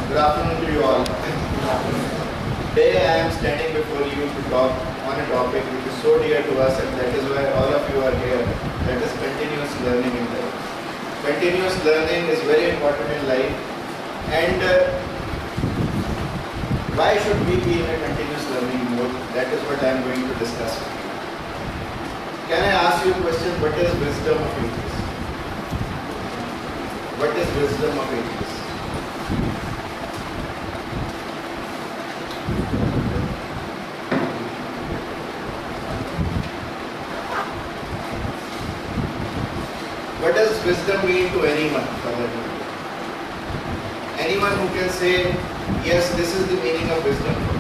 Good afternoon to you all. Today I am standing before you to talk on a topic which is so dear to us, and that is why all of you are here. That is continuous learning in life. Continuous learning is very important in life, and why should we be in a continuous learning mode? That is what I am going to discuss with you. Can I ask you a question? What is wisdom of ages? What is wisdom of ages? What does wisdom mean to anyone? Anyone who can say, yes, this is the meaning of wisdom for me.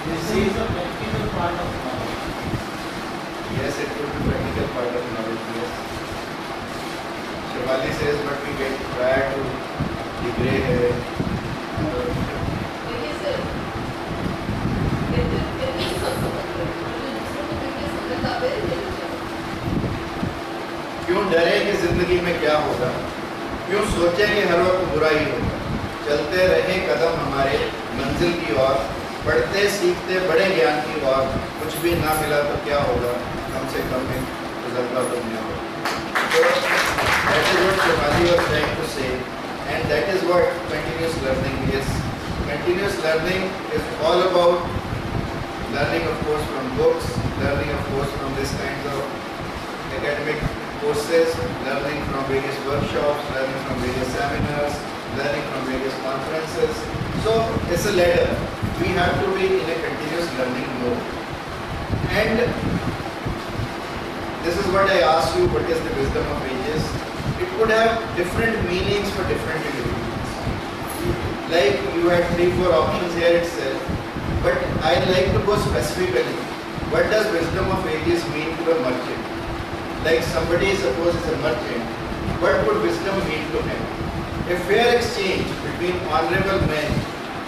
This is a practical part of knowledge. Yes, it could be practical part of knowledge, yes. Shivali says, but we get prior to the grey hair. क्यों डरे कि जिंदगी में क्या होगा, क्यों सोचे कि हर वक्त बुरा ही होगा, चलते रहे कदम हमारे मंजिल की ओर, पढ़ते सीखते बड़े ज्ञान की ओर, कुछ भी ना मिला तो क्या होगा, कम से कम में गुजरता तो नहीं होगा. So that is what Shivali was trying to say, and that is what continuous learning is. Continuous learning is all about learning, of course, from books, learning, of course, from this kinds of academic courses, learning from various workshops, learning from various seminars, learning from various conferences. So it's a ladder. We have to be in a continuous learning mode. And this is what I asked you, what is the wisdom of ages? It could have different meanings for different individuals. Like you had 3-4 options here itself, but I like to go specifically. What does wisdom of ages mean to a merchant? Like somebody, suppose is a merchant, what would wisdom mean to him? A fair exchange between honorable men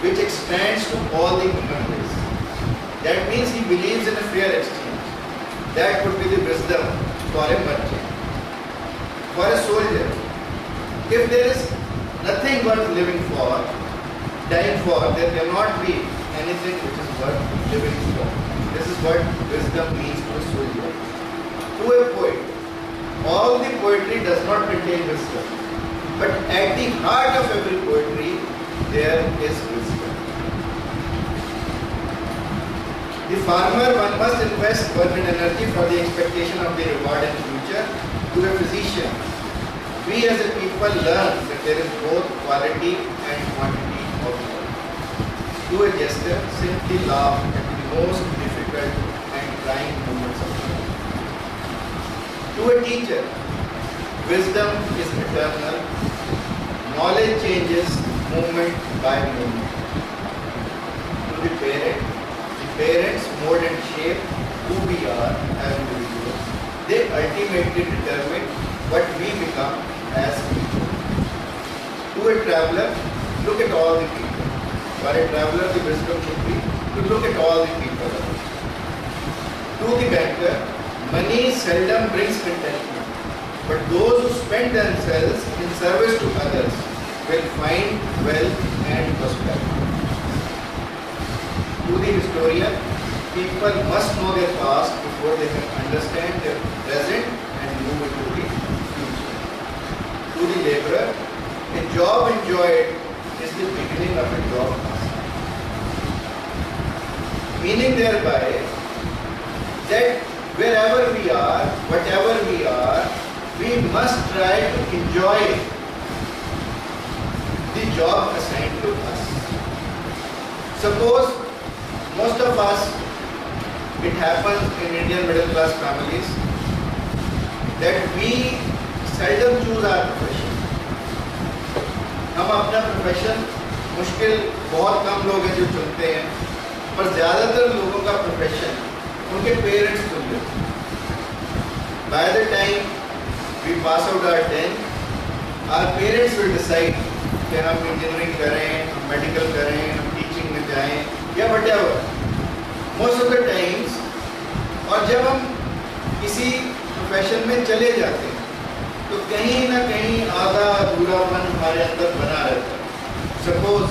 which extends to all the human race. That means he believes in a fair exchange. That would be the wisdom for a merchant. For a soldier, if there is nothing worth living for, dying for, there cannot be anything which is worth living for. This is what wisdom means to a soldier. To a poet, all the poetry does not contain wisdom, but at the heart of every poetry there is wisdom. The farmer, one must invest government energy for the expectation of the reward in future. To a physician, we as a people learn that there is both quality and quantity of life. To a jester, simply laugh at the most difficult and trying moments of life. To a teacher, wisdom is eternal. Knowledge changes moment by moment. To the parents mold and shape who we are as individuals. They ultimately determine what we become as people. To a traveler, look at all the people. For a traveler, the wisdom should be to look at all the people. To the banker, money seldom brings contentment, but those who spend themselves in service to others will find wealth and prosperity. To the historian, people must know their past before they can understand their present and move into the future. To the laborer, a job enjoyed is the beginning of a job lost. Meaning thereby that wherever we are, whatever we are, we must try to enjoy the job assigned to us. Suppose most of us, it happens in Indian middle class families that we seldom choose our profession. हम अपना profession मुश्किल बहुत कम लोग हैं जो चुनते हैं, पर ज़्यादातर लोगों का प्रोफेशन उनके पेरेंट्स चुन लेते हैं. By the time we pass out our 10th, Our parents will decide कि हम इंजीनियरिंग करें, हम मेडिकल करें, हम टीचिंग में जाएं या whatever. Most of the times, और जब हम किसी प्रोफेशन में चले जाते हैं तो कहीं ना कहीं आधा अधूरापन हमारे अंदर बना रहता है. सपोज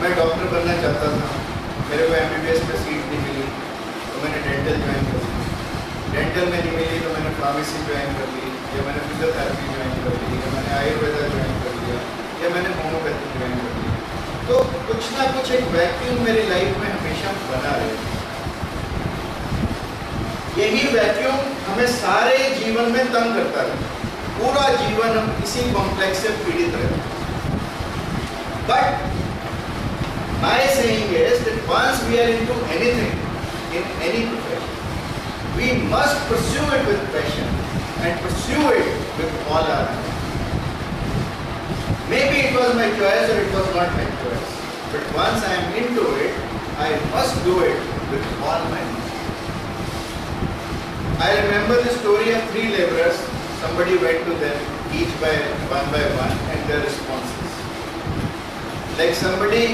मैं डॉक्टर बनना चाहता था, मेरे को MBBS में सीट नहीं मिली तो मैंने डेंटल ज्वाइन कर ली. डेंटल में नहीं मिली तो मैंने फार्मेसी ज्वाइन कर ली, या मैंने फिजियोथेरेपी ज्वाइन कर ली, या मैंने आयुर्वेदा ज्वाइन कर लिया, या मैंने होम्योपैथी ज्वाइन कर लिया. तो कुछ ना कुछ एक वैक्यूम मेरी लाइफ में हमेशा बना रहे. यही वैक्यूम हमें सारे जीवन में तंग करता है. पूरा जीवन हम इसी कॉम्प्लेक्स से पीड़ित रहते. But my saying is that once we are into anything, in any profession, we must pursue it with passion and pursue it with all our heart. Maybe it was my choice or it was not my choice, but once I am into it, I must do it with all my heart. I remember the story of 3 laborers. Somebody went to them each by one and their responses. Like somebody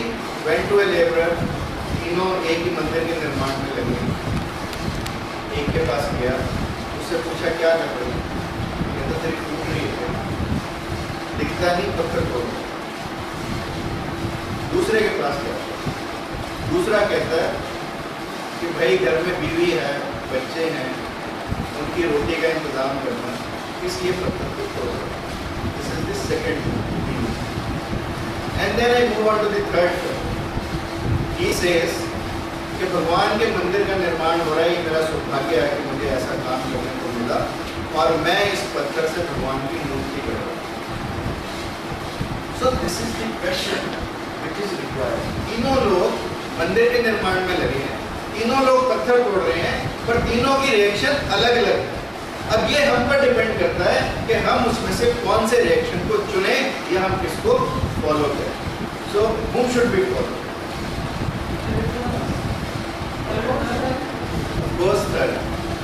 went to a laborer, तीनों एक ही मंदिर के निर्माण में लगे. एक के पास गया, उससे पूछा क्या कर रही है, कहता तेरी टूट रही है, दिखता नहीं पत्थर तोड़. दूसरे के पास गया, दूसरा कहता है कि भाई घर में बीवी है, बच्चे हैं, उनकी रोटी का इंतजाम करना, इसलिए पत्थर को तोड़. This is the second one. And then I move on to the third one. He says कि भगवान के मंदिर का निर्माण हो रहा है, मेरा सौभाग्य है कि मुझे ऐसा काम करने को मिला और मैं इस पत्थर से भगवान की मूर्ति कर रहा हूँ. So this is the passion which is required. तीनों लोग मंदिर के निर्माण में लगे हैं, तीनों लोग पत्थर तोड़ रहे हैं, पर तीनों की रिएक्शन अलग अलग है. अब ये हम पर डिपेंड करता है कि हम उसमें से कौन से रिएक्शन को चुनें या हम किसको फॉलो करें. So whom should we follow?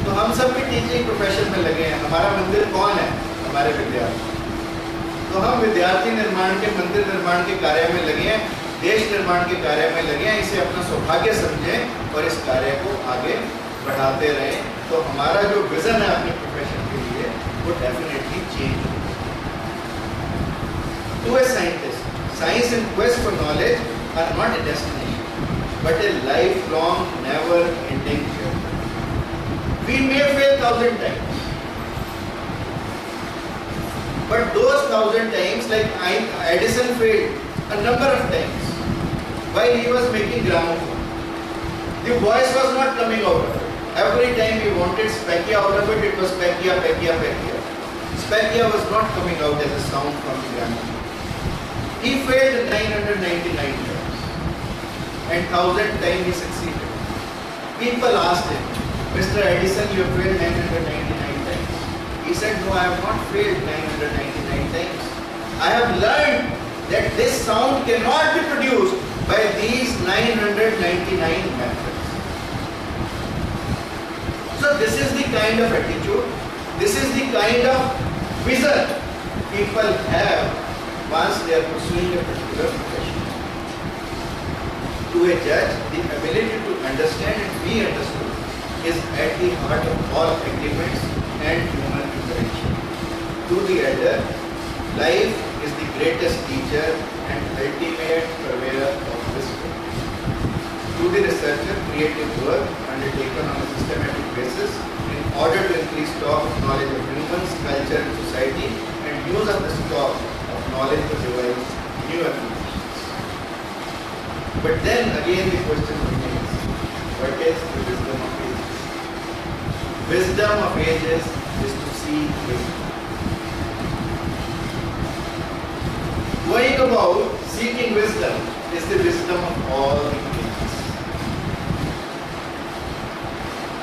तो हम सब भी टीचिंग प्रोफेशन में लगे हैं. हमारा मंदिर कौन है? हमारे विद्यार्थी. तो हम विद्यार्थी निर्माण के, मंदिर निर्माण के कार्य में लगे हैं, देश निर्माण के कार्य में लगे हैं. इसे अपना सौभाग्य समझें और इस कार्य को आगे बढ़ाते रहें. तो हमारा जो विजन है अपने प्रोफेशन के लिए वो डेफिनेटली चेंज होगा. To a scientist, science and quest for knowledge are not a destination but a lifelong, never-ending journey. We may fail 1,000 times, but those 1,000 times, like Edison failed a number of times while he was making gramophone. The voice was not coming out of it. Every time he wanted Specchia out of it, it was Specchia, Specchia, Specchia. Specchia was not coming out as a sound from the gramophone. He failed 999 times. And 1,000 times he succeeded. People asked him, Mr. Edison, you have failed 999 times. He said, no, I have not failed 999 times. I have learned that this sound cannot be produced by these 999 methods. So this is the kind of attitude, this is the kind of vision people have once they are pursuing a particular profession. To a judge, the ability to understand and be understood is at the heart of all agreements and human interaction. To the elder, life is the greatest teacher and ultimate purveyor of wisdom. To the researcher, creative work undertaken on a systematic basis in order to increase stock of knowledge of humans, culture and society, and use of the stock of knowledge to devise new applications. But then again the question remains, what is the wisdom of ages? Wisdom of ages is to see wisdom. Going about seeking wisdom is the wisdom of all the ages.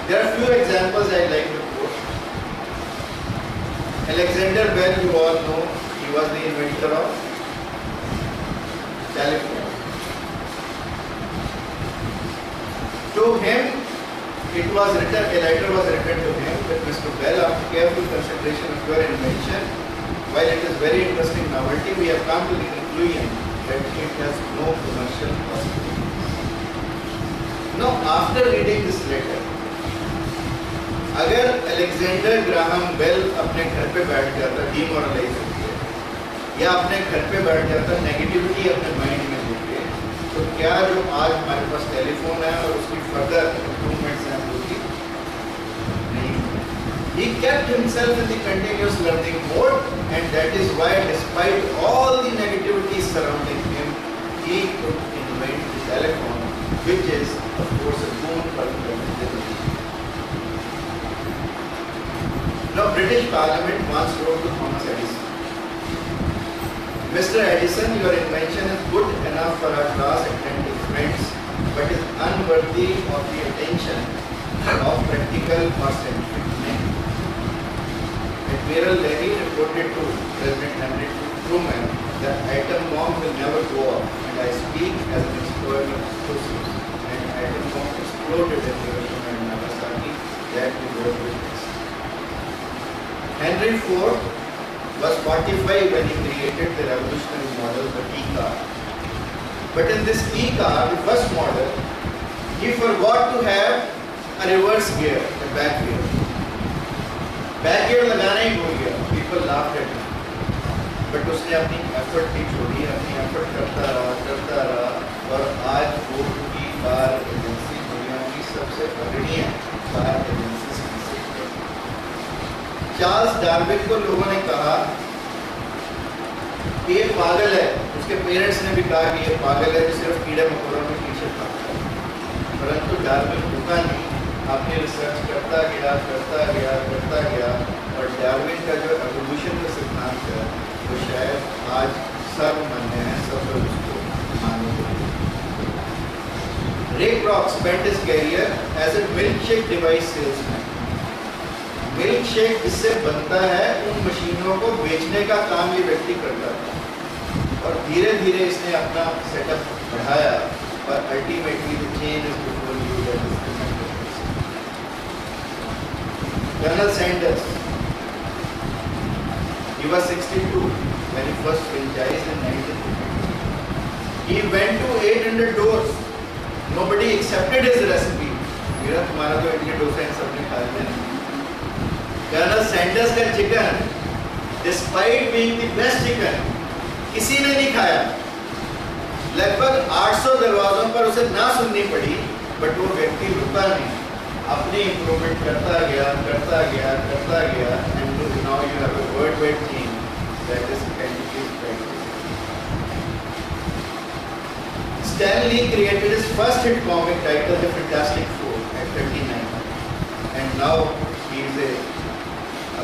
There are few examples I like to quote. Alexander Bell, you all know, he was the inventor of telephone. To him, it was written, a letter was written to him that Mr. Bell, after careful consideration of your invention, while it is very interesting novelty, we have come to the conclusion that it has no commercial possibility. Now, after reading this letter, अगर Alexander Graham bell अपने घर पे बैठ जाता demoralise होके या अपने घर पे बैठ जाता नेगेटिविटी अपने माइंड में लेके, तो क्या जो आज हमारे पास टेलीफोन है और उसकी फर्दर इम्प्रूवमेंट्स हैं होगी? नहीं. He kept himself in the continuous learning mode, and that is why, despite all the negativity surrounding him, he could invent the telephone, which is, of course, a boon for humanity. Now, British Parliament once wrote to Thomas Edison, Mr. Edison, your invention is good enough for our class attentive friends, but is unworthy of the attention of practical or scientific men. Admiral Levy reported to President Henry Truman that atom bomb will never go off, and I speak as an expert of explosives. And atom bomb exploded in Hiroshima and Nagasaki. That we wrote with this. Henry Ford was 45 when he created the revolutionary model, the T-car. But in this T-car, the first model, he forgot to have a reverse gear, a back gear. Back gear लगाना ही भूल गया. People laughed at him. But उसने अपनी effort नहीं छोड़ी, अपनी effort करता रहा और आज Ford की कार एजेंसी दुनिया की सबसे अग्रणी कार एजेंसी. चार्ल्स डार्विन को लोगों ने कहा कि ये पागल है, उसके पेरेंट्स ने भी कहा कि ये पागल है जो सिर्फ कीड़े मकोड़ों में पीछे भागता है. परंतु डार्विन रुका नहीं, अपनी रिसर्च करता गया और डार्विन का जो एवोल्यूशन का सिद्धांत है वो शायद आज सब मान्य है, सब लोग उसको मानते हैं. रे क्रॉक spent his career as a milkshake device salesman. Milk shake जिससे बनता है उन मशीनों को बेचने का काम ये व्यक्ति करता था और धीरे धीरे इसने अपना सेटअप बढ़ाया और ultimately the chain is before you. Colonel Sanders, he was 62 when he first franchised in 1950. He went to 800 doors. Nobody accepted his recipe. मेरा तुम्हारा तो इडली डोसा इन सबने खा लिया. कर्नल सैंडर्स का chicken, despite being the best chicken, किसी ने नहीं खाया. लगभग 800 दरवाजों पर उसे ना सुननी पड़ी, बट वो व्यक्ति रुका नहीं, अपनी इम्प्रूवमेंट करता गया and now you have a world wide team that is candidate practice. Stan Lee created his first hit comic titled The Fantastic Four at 39, and now he is a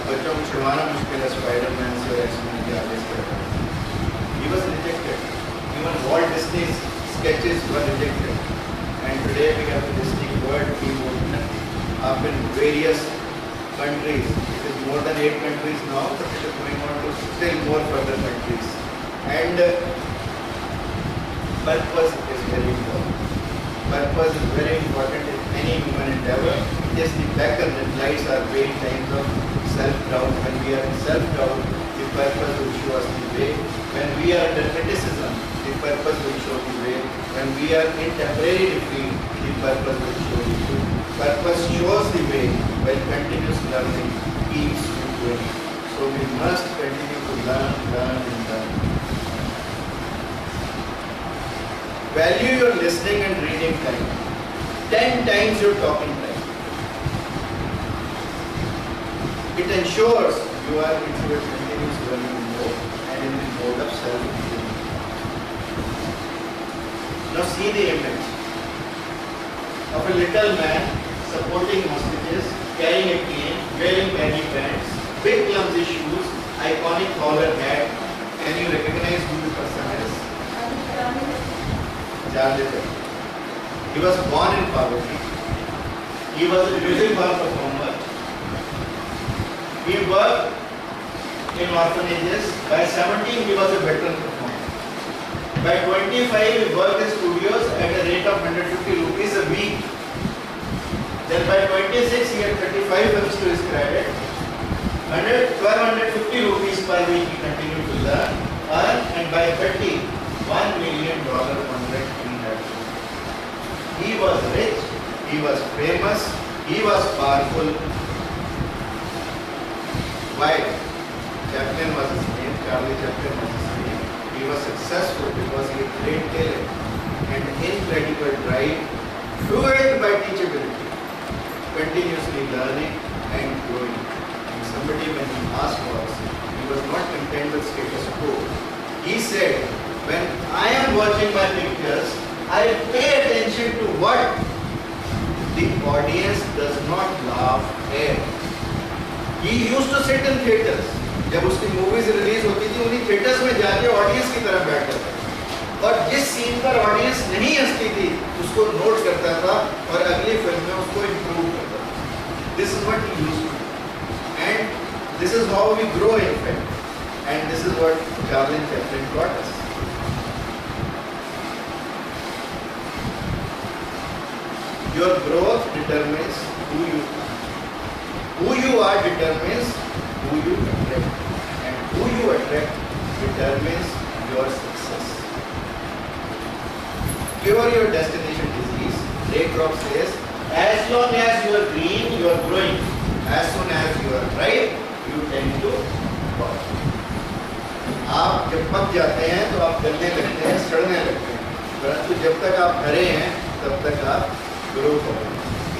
बच्चों को छुड़वाना मुश्किल है स्पाइडरमैन से और X Men के आगे से. He was rejected. Even Walt Disney's sketches were rejected. And today we have the Disney World team up in various countries. It is more than 8 countries now, but it is going on to still more further countries. And purpose is very important. Purpose is very important in any human endeavor. It is the beacon that lights our way in times of self-doubt. When we are in self-doubt, the purpose will show us the way. When we are under criticism, the purpose will show the way. When we are in temporary defeat, the purpose will show the way. Purpose shows the way, while continuous learning keeps you going. So we must continue to learn. Value your listening and reading time. 10 times your talking time. It ensures you are into a continuous learning mode and in the mode of self-improvement. Now see the image of a little man supporting hostages, carrying a cane, wearing baggy pants, big clumsy shoes, iconic collar hat. Can you recognize who the person is? Jarliter. He was born in poverty. He was a music hall performer. He worked in orphanages. By 17, he was a veteran performer. By 25, he worked in studios at a rate of 150 rupees a week. Then by 26, he had 35 films to his credit. 1,250 rupees per week he continued to learn, earn, and by 30, $1 million contract he had. He was rich, he was famous, he was powerful. Why? Chaplin was his name, Charlie Chaplin was his name. He was successful because he had great talent and incredible drive, fueled by teachability, continuously learning and growing. And somebody, when he asked for us, he was not content with status quo. He said, when I am watching my pictures, I pay attention to what the audience does not laugh at. He used to sit in theaters. जब उसकी movies release होती थी उन्हीं theatres में जाके audience की तरफ बैठता था और जिस सीन पर ऑडियंस नहीं हंसती थी उसको नोट करता था और अगली फिल्म में उसको इम्प्रूव करता था. This is what he used to and this is how we grow in fact and this is what Charlie Chaplin taught us. Your growth determines who you are. Who you are determines who you attract. And who you attract determines your success. Cure your destination disease. Ray Kroc says, as long as you are green, you are growing. As soon as you are ripe, you tend to fall. आप जब पक जाते हैं तो आप गलने लगते हैं, सड़ने लगते हैं. परंतु जब तक आप हरे हैं तब तक आप ग्रो करें.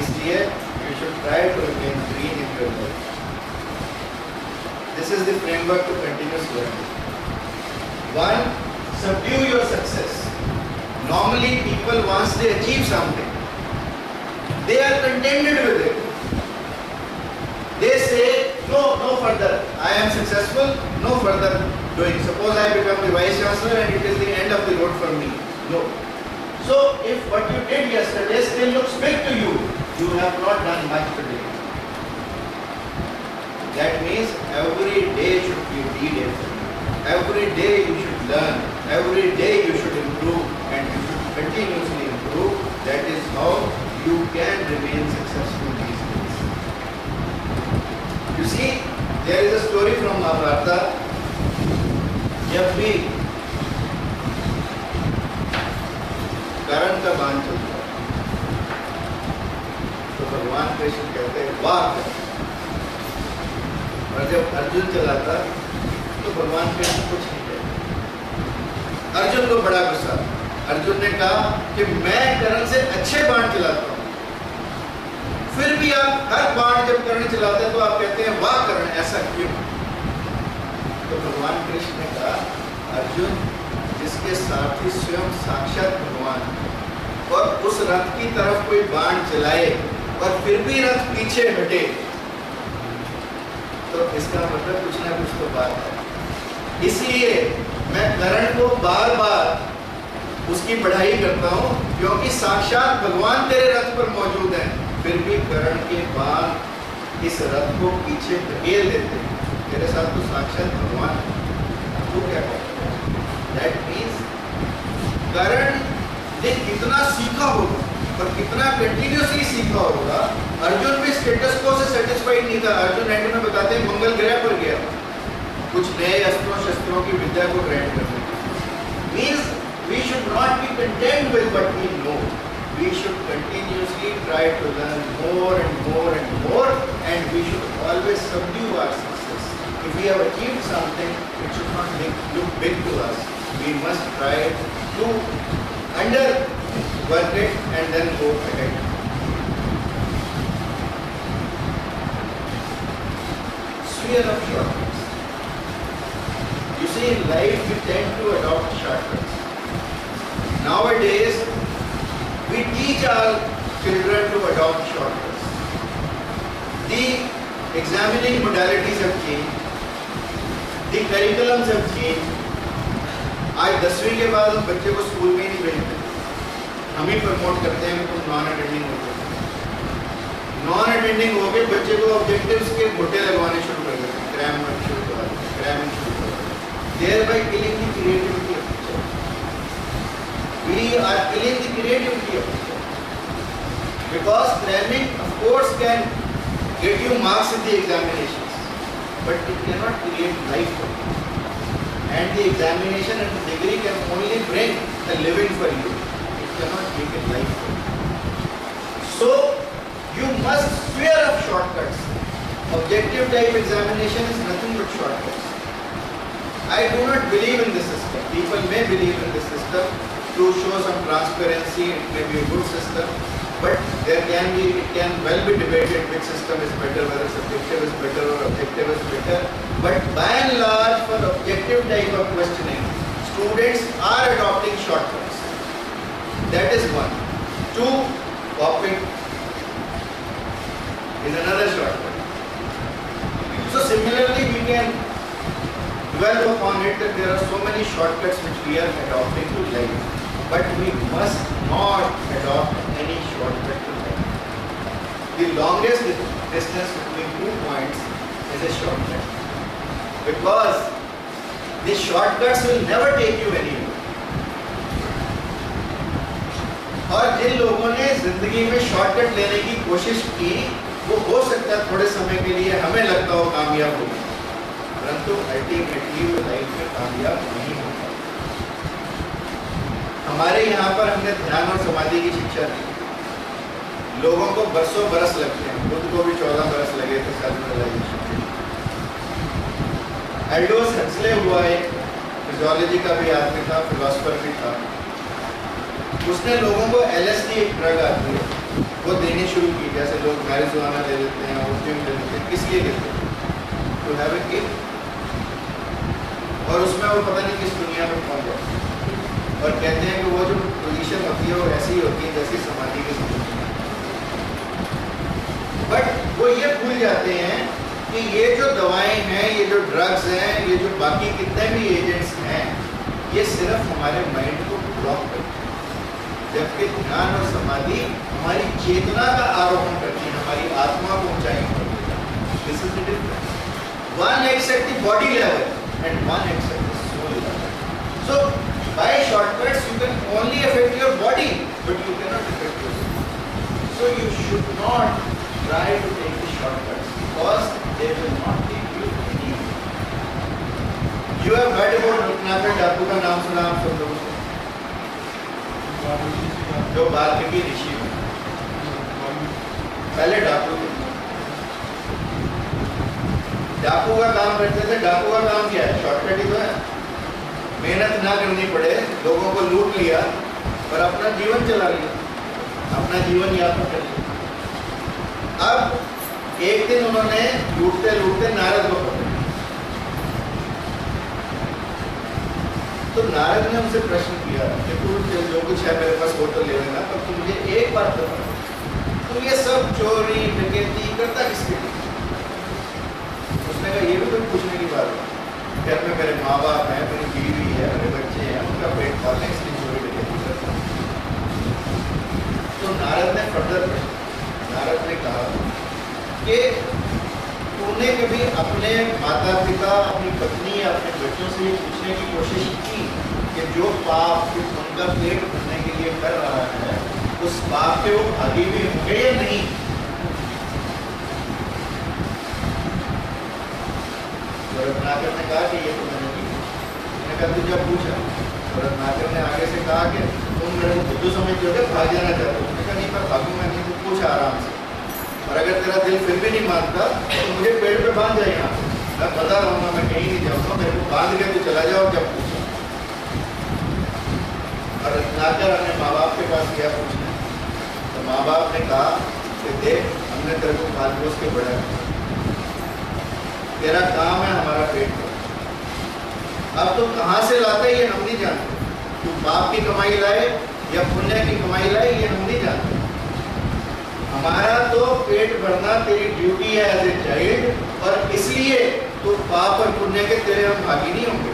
इसलिए you should try to remain green in your life. This is the framework to continuous learning. 1. Subdue your success. Normally people, once they achieve something, they are contented with it. They say, no further. I am successful, no further doing. Suppose I become the Vice Chancellor and it is the end of the road for me. No. So, if what you did yesterday still looks big to you, you have not done much today. That means every day should be D-Day for you. Every day you should learn. Every day you should improve and you should continuously improve. That is how you can remain successful these days. You see, there is a story from Mahabharata. जब भी कर्ण का बाण चलता तो भगवान कृष्ण कहते हैं वाह. और जब अर्जुन चलाता तो भगवान कृष्ण कुछ नहीं कहते. अर्जुन को बड़ा गुस्सा. अर्जुन ने कहा कि मैं कर्ण से अच्छे बाण चलाता हूं, फिर भी आप हर बाण जब कर्ण चलाते हैं तो आप कहते हैं वाह कर्ण, ऐसा क्यों? तो भगवान कृष्ण ने कहा, अर्जुन, जिसके साथी स्वयं साक्षात भगवान और उस रथ की तरफ कोई बाण चलाए और फिर भी रथ पीछे हटे तो इसका मतलब कुछ ना कुछ तो बात है. इसलिए मैं कर्ण को बार बार उसकी बढ़ाई करता हूं क्योंकि साक्षात भगवान तेरे रथ पर मौजूद हैं, फिर भी कर्ण के बाण इस रथ को पीछे धकेल देते हैं. तेरे साथ तो साक्षात भगवान है, तू क्या करता है? That means कर्ण ने कितना सीखा होगा और कितना कंटिन्यूसली सीखा होगा. अर्जुन भी स्टेटस को से सेटिस्फाइड नहीं था. अर्जुन एंड में बताते हैं मंगल ग्रह पर गया कुछ नए अस्त्रों शस्त्रों की विद्या को ग्रहण करने. Means we should not be content with what we know. We should continuously try to learn more and more and more, and we should always subdue our success. If we have achieved something, it should not look big to us. We must try to underwork it and then go ahead. Sphere of shortcuts. You see, in life we tend to adopt shortcuts. Nowadays, we teach our children to adopt shortcuts. The examining modalities have changed. The curriculums have changed. आज 10वीं के बाद हम बच्चे को school में ही नहीं भेजते, हम ही प्रमोट करते हैं कि तुम नॉन अटेंडिंग हो गए. नॉन अटेंडिंग हो गए, बच्चे को ऑब्जेक्टिव्स के घोटे लगवाने शुरू कर देते हैं, क्रैमिंग शुरू कर देते हैं, क्रैमिंग शुरू कर देते हैं. Thereby killing the creativity of the child. We are killing the creativity of the child. Because cramming, of course, can get you marks in the examinations. but it cannot create life for you. And the examination and the degree can only bring a living for you. It cannot make a life for you. So you must swear of shortcuts. Objective type examination is nothing but shortcuts. I do not believe in this system. People may believe in this system to show some transparency. It may be a good system, but it can well be debated which system is better, whether subjective is better or objective is better. But by and large, for objective type of questioning, students are adopting shortcuts. That is one. Two, copying is another shortcut. So similarly, we can dwell upon it that there are so many shortcuts which we are adopting to life, but we must not adopt any shortcut to life. The longest distance between 2 points is a shortcut, because the shortcuts will never take you anywhere. और जिन लोगों ने जिंदगी में shortcut लेने की कोशिश की, वो हो सकता है थोड़े समय के लिए हमें लगता हो कामयाब होगी, परंतु अल्टीमेटली वो लाइफ में कामयाब नहीं होगा। हमारे यहाँ पर हमने ध्यान और समाधि की शिक्षा दी। लोगों को बरसों बरस लगते हैं, खुद को भी 14 बरस लगे थे सेल्फ रियलाइजेशन। एल्डोस हक्सले हुआ एक फिजियोलॉजी का भी आदमी था, फिलोसफर भी था। उसने लोगों को LSD एक ड्रग आती है वो देनी शुरू की, जैसे लोग मैरिजुआना ले लेते हैं, ओपियम ले लेते हैं, किस लिए लेते हैं? To have a kick. और उसमें वो पता नहीं किस दुनिया में पहुंच जाए और कहते हैं कि वो जो पोजीशन होती है वो ऐसी होती है जैसी समाधि की स्थिति में। बट वो ये भूल जाते हैं कि ये जो दवाएं हैं, ये जो ड्रग्स हैं, ये जो बाकी कितने भी एजेंट्स हैं, ये सिर्फ हमारे माइंड को ब्लॉक करते हैं, जबकि ध्यान और समाधि हमारी चेतना का आरोपण करती है, हमारी आत्मा को ऊंचाई करती है। This is the difference. One acts at the body level and one acts at the soul level. So by shortcuts you can only affect your body, but you cannot affect your soul. So you should not try to take the shortcuts because they will not take you anywhere. You have heard about Ruknathar Daku का नाम सुना आप सब लोगों ने, जो वाल्मीकि ऋषि हैं, पहले डाकू थे। डाकू का काम करते थे। डाकू का काम क्या है? शॉर्टकट ही तो है। मेहनत ना करनी पड़े, लोगों को लूट लिया और अपना जीवन चला लिया, अपना जीवन यापन कर लिया। अब एक दिन उन्होंने लूटते लूटते नारद को पकड़ा, तो नारद ने उनसे प्रश्न किया कि तू जो कुछ है मेरे पास वो तो ले लेना, पर तू मुझे एक बात बता, तू ये सब चोरी डकैती करता किसके लिए? उसने कहा ये भी तो पूछने की बात है, घर में मेरे माँ बाप हैं, मेरी बीवी है, मेरे बच्चे हैं, उनका पेट पालने इसलिए चोरी डकैती करता। तो नारद ने फर्दर नारद ने कहा कि तूने कभी अपने माता पिता, अपनी पत्नी या अपने बच्चों से ये पूछने की कोशिश की कि जो पाप उनका पेट भरने के लिए कर रहा है, उस पाप के वो भागी भी होंगे या नहीं? रत्नाकर ने कहा कि ये तो मैंने नहीं पूछा। मैंने कहा तू जब पूछा, तो रत्नाकर ने आगे से कहा कि तुम मेरे को बुद्धू समझते हो, भाग जाना चाहते हो? मैंने कहा नहीं, पर भागूंगा नहीं, तो पूछ आराम से, और अगर तेरा दिल फिर भी नहीं मानता तो मुझे पेड़ पे बांध जाए। यहाँ मैं बता रहूँगा, मैं कहीं नहीं जाऊँगा, मेरे को बांध के तू चला जाओ जब पूछा। और रत्नाकर अपने माँ बाप के पास गया पूछने, तो माँ बाप ने कहा कि देख, हमने तेरे को पाल पोस के बड़ा किया, तेरा काम है हमारा पेट भरना। अब तो कहाँ से लाता है ये हम नहीं जानते, तू पाप की कमाई लाए या पुण्य की कमाई लाए ये हम नहीं जानते। हमारा तो पेट भरना तेरी ड्यूटी है एज ए चाइल्ड, और इसलिए तो पाप और पुण्य के तेरे हम भागी नहीं होंगे।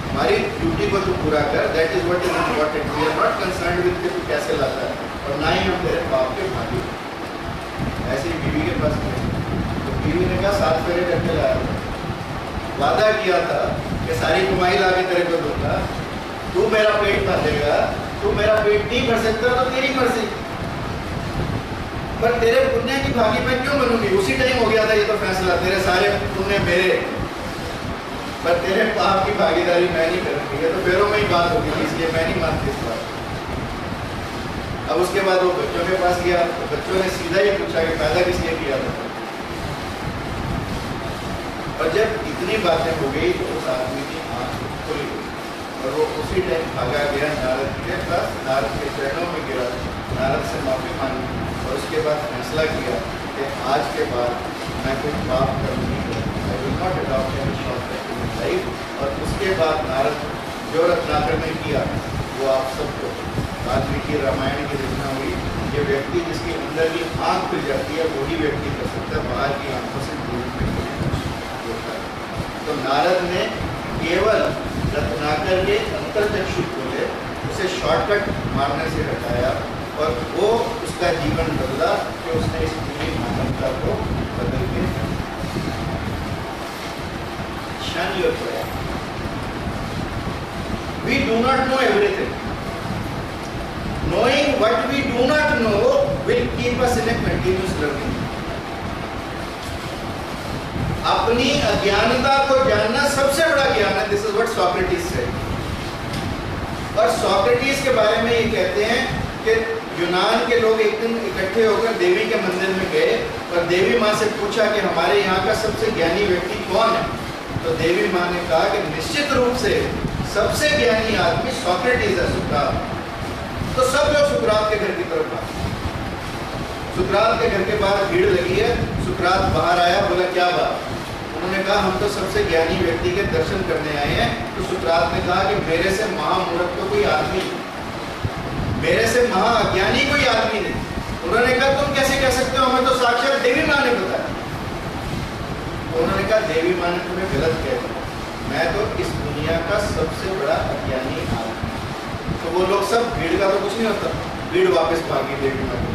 हमारी ड्यूटी को तू पूरा कर, that is what is important. We are not concerned with कि तू कैसे लाता है, और ना ही हम तेरे पाप के भागी। ऐसे ही बीवी के पास गए, तो बीवी ने कहा 7 फेरे करके लाया, वादा किया था कि सारी कमाई ला के तेरे को दूंगा, तू मेरा पेट भर देगा, तू मेरा पेट नहीं भर सकता तो तेरी मर्जी। पर तेरे पुण्य की भागी मैं क्यों बनूंगी? उसी टाइम हो गया था ये तो फैसला, तेरे सारे पुण्य मेरे, पर तेरे पाप की भागीदारी मैं नहीं करूंगी। ये तो पैरों में ही बात होगी, इसलिए मैं नहीं मानती इस बात। अब उसके बाद वो बच्चों के पास गया, तो बच्चों ने सीधा ही पूछा कि पैदा किस लिए किया था। और जब इतनी बातें हो गई तो उस आदमी की आंख खुल गई और वो उसी टाइम भागा गया नारद के पास, नारद के चरणों में गिरा, नारद से माफी मांगी और उसके बाद फैसला किया कि आज के बाद मैं कोई पाप कर्म नहीं करूँगा, I will not adopt any shortcut in life. और उसके बाद नारद जो रत्नाकर ने किया वो आप सबको, वाल्मीकि रामायण की रचना हुई। ये व्यक्ति जिसके अंदर की आँख खुल जाती है वही व्यक्ति कर सकता है, बाहर की आंखों से दूर होता है। तो नारद ने केवल रत्नाकर के अंतर्चक्षु खोले, उसे शॉर्टकट मारने से हटाया और वो उसका जीवन बदला कि उसने इस पूरी मानवता को बदल के शन योर प्रयास। We do not know everything. Knowing what we do not know will keep us in a continuous learning. अपनी अज्ञानता को जानना सबसे बड़ा ज्ञान है। This is what Socrates said. और सोक्रेटिस के बारे में ये कहते हैं कि यूनान के लोग एक दिन इकट्ठे होकर देवी के मंदिर में गए और देवी माँ से पूछा कि हमारे यहाँ का सबसे ज्ञानी व्यक्ति कौन है। तो देवी माँ ने कहा कि निश्चित रूप से सबसे ज्ञानी आदमी सोक्रेटिस है, सुकरात। तो सब लोग सुकरात के घर की तरफ आए। सुकरात के घर के बाहर भीड़ लगी है। सुकरात बाहर आया, बोला क्या बात? उन्होंने कहा हम तो सबसे ज्ञानी व्यक्ति के दर्शन करने आए हैं। तो सुकरात ने कहा कि मेरे से महामूर्ख तो कोई आदमी, मेरे से महाअज्ञानी कोई आदमी नहीं। उन्होंने कहा तुम कैसे कह सकते हो, हमें तो साक्षात देवी माँ ने बताया। तो उन्होंने कहा देवी माँ ने तुम्हें गलत कह दिया, मैं तो इस दुनिया का सबसे बड़ा अज्ञानी आदमी। तो वो लोग सब, भीड़ का तो कुछ नहीं होता, भीड़ वापस भागी देवी माँ के।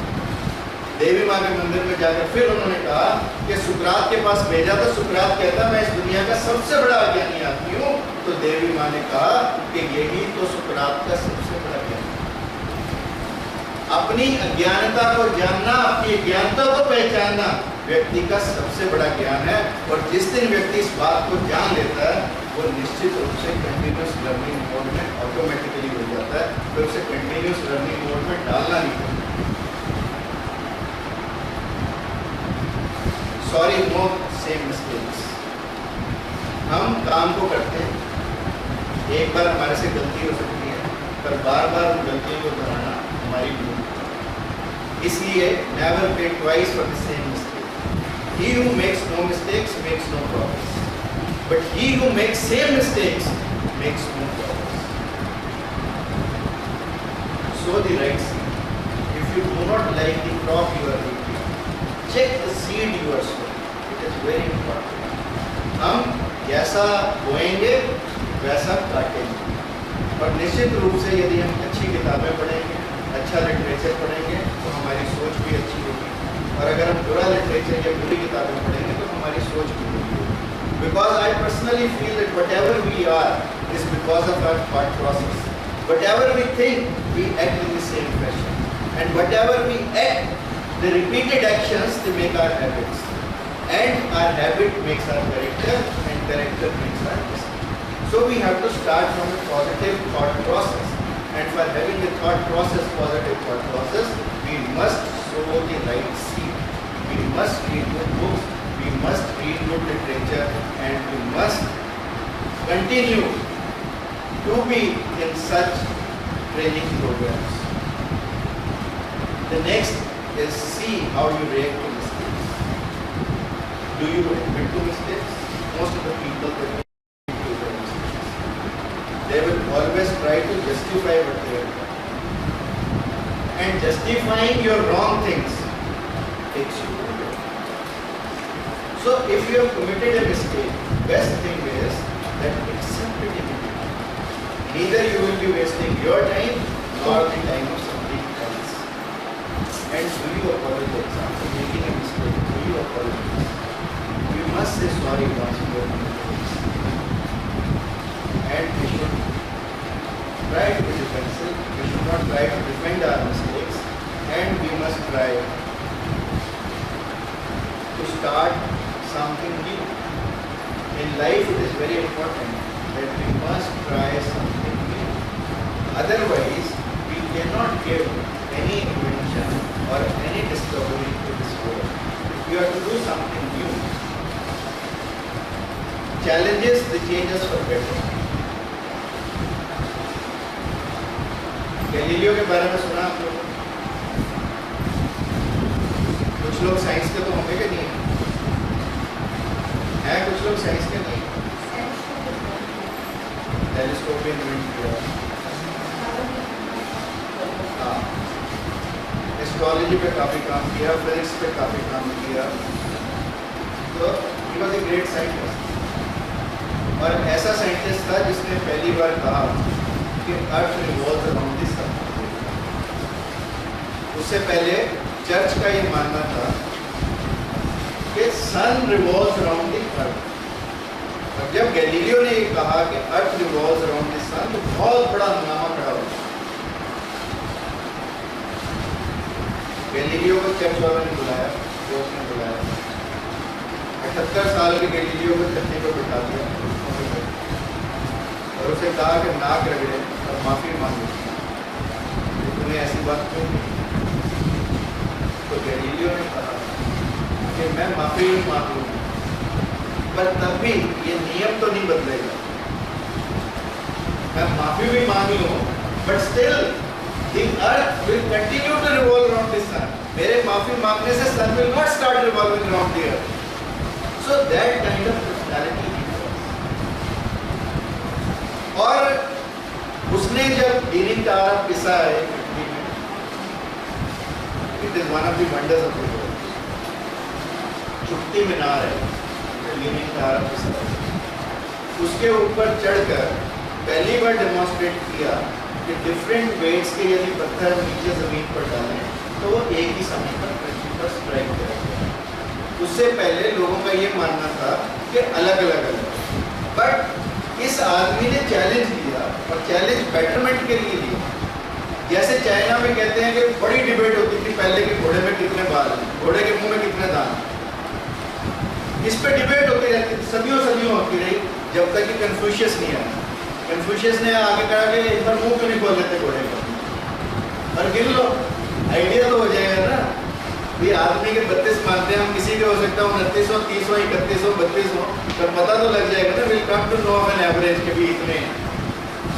देवी माँ के मंदिर में जाकर फिर उन्होंने कहा कि सुकरात के पास भेजा। तो सुकरात कहता मैं इस दुनिया का सबसे बड़ा अज्ञानी आदमी हूँ। तो देवी माँ ने कहा कि यही तो सुकरात का सबसे बड़ा ज्ञान। अपनी अज्ञानता को जानना, अपनी अज्ञानता को पहचानना व्यक्ति का सबसे बड़ा ज्ञान है। और जिस दिन व्यक्ति इस बात को जान लेता है वो निश्चित रूप से कंटिन्यूस लर्निंग मोड में ऑटोमेटिकली हो जाता है। फिर उसे कंटिन्यूस लर्निंग मोड में डालना नहीं पड़ता। Sorry no same mistakes. हम काम को करते हैं, एक बार हमारे से गलती हो सकती है, पर बार बार उन गलतियों को दोहराना हमारी भूल है। इसलिए नेवर पे twice for the same mistake. He who makes no mistakes makes no progress, but he who makes same mistakes makes no progress. Sow the right seed. If you do not like the crop you are eating, check the seed you are sowing. It is very important. हम जैसा बोएंगे वैसा काटेंगे। और निश्चित रूप से यदि हम अच्छी किताबें पढ़ेंगे, अच्छा लिटरेचर पढ़ेंगे तो हमारी सोच भी अच्छी होगी। और अगर हम बुरा लिटरेचर या बुरी किताबें पढ़ेंगे तो हमारी सोच भी बुरी होगी। Because I personally feel that whatever we are is because of our thought process. Whatever we think we act in the same fashion, and whatever we act, the repeated actions they make our habits, and our habit makes our character, and character makes our discipline. So we have to start from a positive thought process, and for having a thought process, positive thought process, we must sow the right seed. We must read good books, we must read good literature, and we must continue to be in such training programs. The next is see how you react to mistakes. Do you admit to mistakes? Most of the people that they will always try to justify what they have done. And justifying your wrong things takes you nowhere. So if you have committed a mistake, best thing is that accept it immediately. Neither you will be wasting your time nor the time of somebody else. And do you apologize after making a mistake? Do you apologize? You must say sorry once you have made mistakes. And we should try to be defensive. We should not try to defend our mistakes, and we must try to start something new. In life, it is very important that we must try something new. Otherwise, we cannot give any invention or any discovery to this world. If we are to do something new, challenges the changes for better. Galileo के बारे में सुना आप लोगों ने? कुछ लोग science के तो होंगे कि नहीं है? कुछ लोग साइंस के नहीं? टेलीस्कोप भी इन्वेंट किया, हाँ, एस्ट्रोलॉजी पे काफ़ी काम किया, फिजिक्स पे काफ़ी काम किया, तो he was a great scientist. और ऐसा साइंटिस्ट था जिसने पहली बार कहा कि अर्थ रिवॉल्व्स अराउंड द सन। उससे पहले चर्च का ये मानना था कि सन रिवॉल्व्स अराउंड द अर्थ। और जब गैलीलियो ने ये कहा कि अर्थ रिवॉल्व्स अराउंड द सन, तो बहुत बड़ा हंगामा खड़ा हुआ। गैलीलियो को चर्च वालों ने बुलाया, कोर्ट ने बुलाया, 78 साल के गैलीलियो को छत्ती पर बिठा दिया और उसे कहा कि नाक रगड़े और माफ़ी मांगे, तूने ऐसी बात क्यों की? तो गैलीलियो ने कहा कि मैं माफ़ी भी मांग लूँगा, पर तब भी ये नियम तो नहीं बदलेगा। मैं माफ़ी भी मांग लूँ, but still the earth will continue to revolve around the sun. मेरे माफ़ी मांगने से sun will not start revolving around the earth. So that kind of personality he was. और उसने जब लीनिंग टावर पिसा है, it is one of the wonders of the world. चुट्टी मीनार है, लीनिंग टावर पिसा है। उसके ऊपर चढ़कर पहली बार डेमोन्स्ट्रेट किया कि डिफरेंट वेट्स के यदि पत्थर नीचे ज़मीन पर डालें तो वो एक ही समय पर पृथ्वी पर स्ट्राइक करेंगे। उससे पहले लोगों का ये मानना था कि अलग अलग, बट इस आदमी ने चैलेंज लिया और चैलेंज बेटरमेंट के लिए लिया। जैसे चाइना में कहते हैं कि बड़ी डिबेट होती थी पहले कि घोड़े में कितने बाल हैं, घोड़े के मुंह में कितने दांत। इस पे डिबेट होती रहती थी, सदियों सदियों होती रही, जब तक कि कन्फ्यूशियस नहीं आया। कन्फ्यूशियस ने आगे कहा कि एक बार मुंह क्यों नहीं खोल लेते घोड़े का, और गिन लो, आइडिया तो हो जाएगा ना। ये आदमी के 32 मानते हैं, हम किसी के हो सकता है 2900, 3000, 3100, 3200, पर पता तो लग जाएगा ना, will come to know of an average के भी इतने।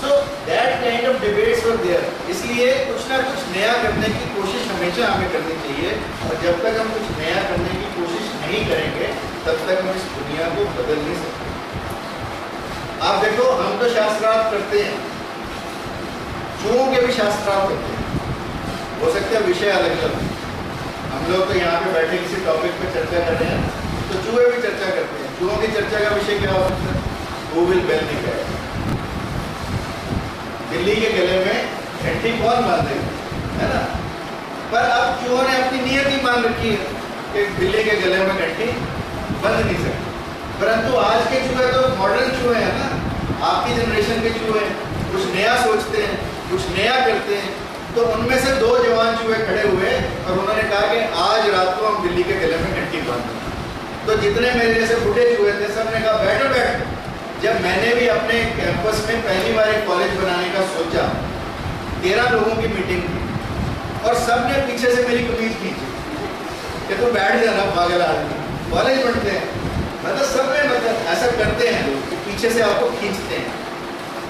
So that kind of debates were there. इसलिए कुछ ना कुछ नया करने की कोशिश हमेशा हमें करनी चाहिए, और जब तक हम कुछ नया करने की कोशिश नहीं करेंगे तब तक हम इस दुनिया को बदल नहीं सकते। आप देखो, हम तो शास्त्रार्थ करते हैं, चूहों के भी शास्त्रार्थ होते हैं, हो सकता है विषय अलग अलग। हम लोग तो यहाँ पे बैठे किसी टॉपिक पे चर्चा कर रहे हैं, तो चूहे भी चर्चा करते हैं। चूहों की चर्चा का विषय क्या हो सकता है? Who will bell the cat. बिल्ली के गले में घंटी कौन बांधेगा, है ना? पर अब चूहों ने अपनी नियत ही मान रखी है कि बिल्ली के गले में घंटी बंध नहीं सकती। परंतु आज के चूहे तो मॉडर्न चूहे हैं ना, आपकी जनरेशन के चूहे कुछ नया सोचते हैं, कुछ नया करते हैं। तो उनमें से 2 जवान चूहे खड़े हुए और उन्होंने कहा कि आज रात को हम बिल्ली के गले में घंटी बांधेंगे। तो जितने मेरे जैसे बूढ़े चूहे थे, सब ने कहा बैठो बैठो। जब मैंने भी अपने कैंपस में पहली बार एक कॉलेज बनाने का सोचा, 13 लोगों की मीटिंग थी और सब ने पीछे से मेरी कमीज खींची कि तुम बैठ जाना पागल आदमी, कॉलेज बनते हैं। मतलब सब में मतलब ऐसा करते हैं लोग कि पीछे से आपको खींचते हैं।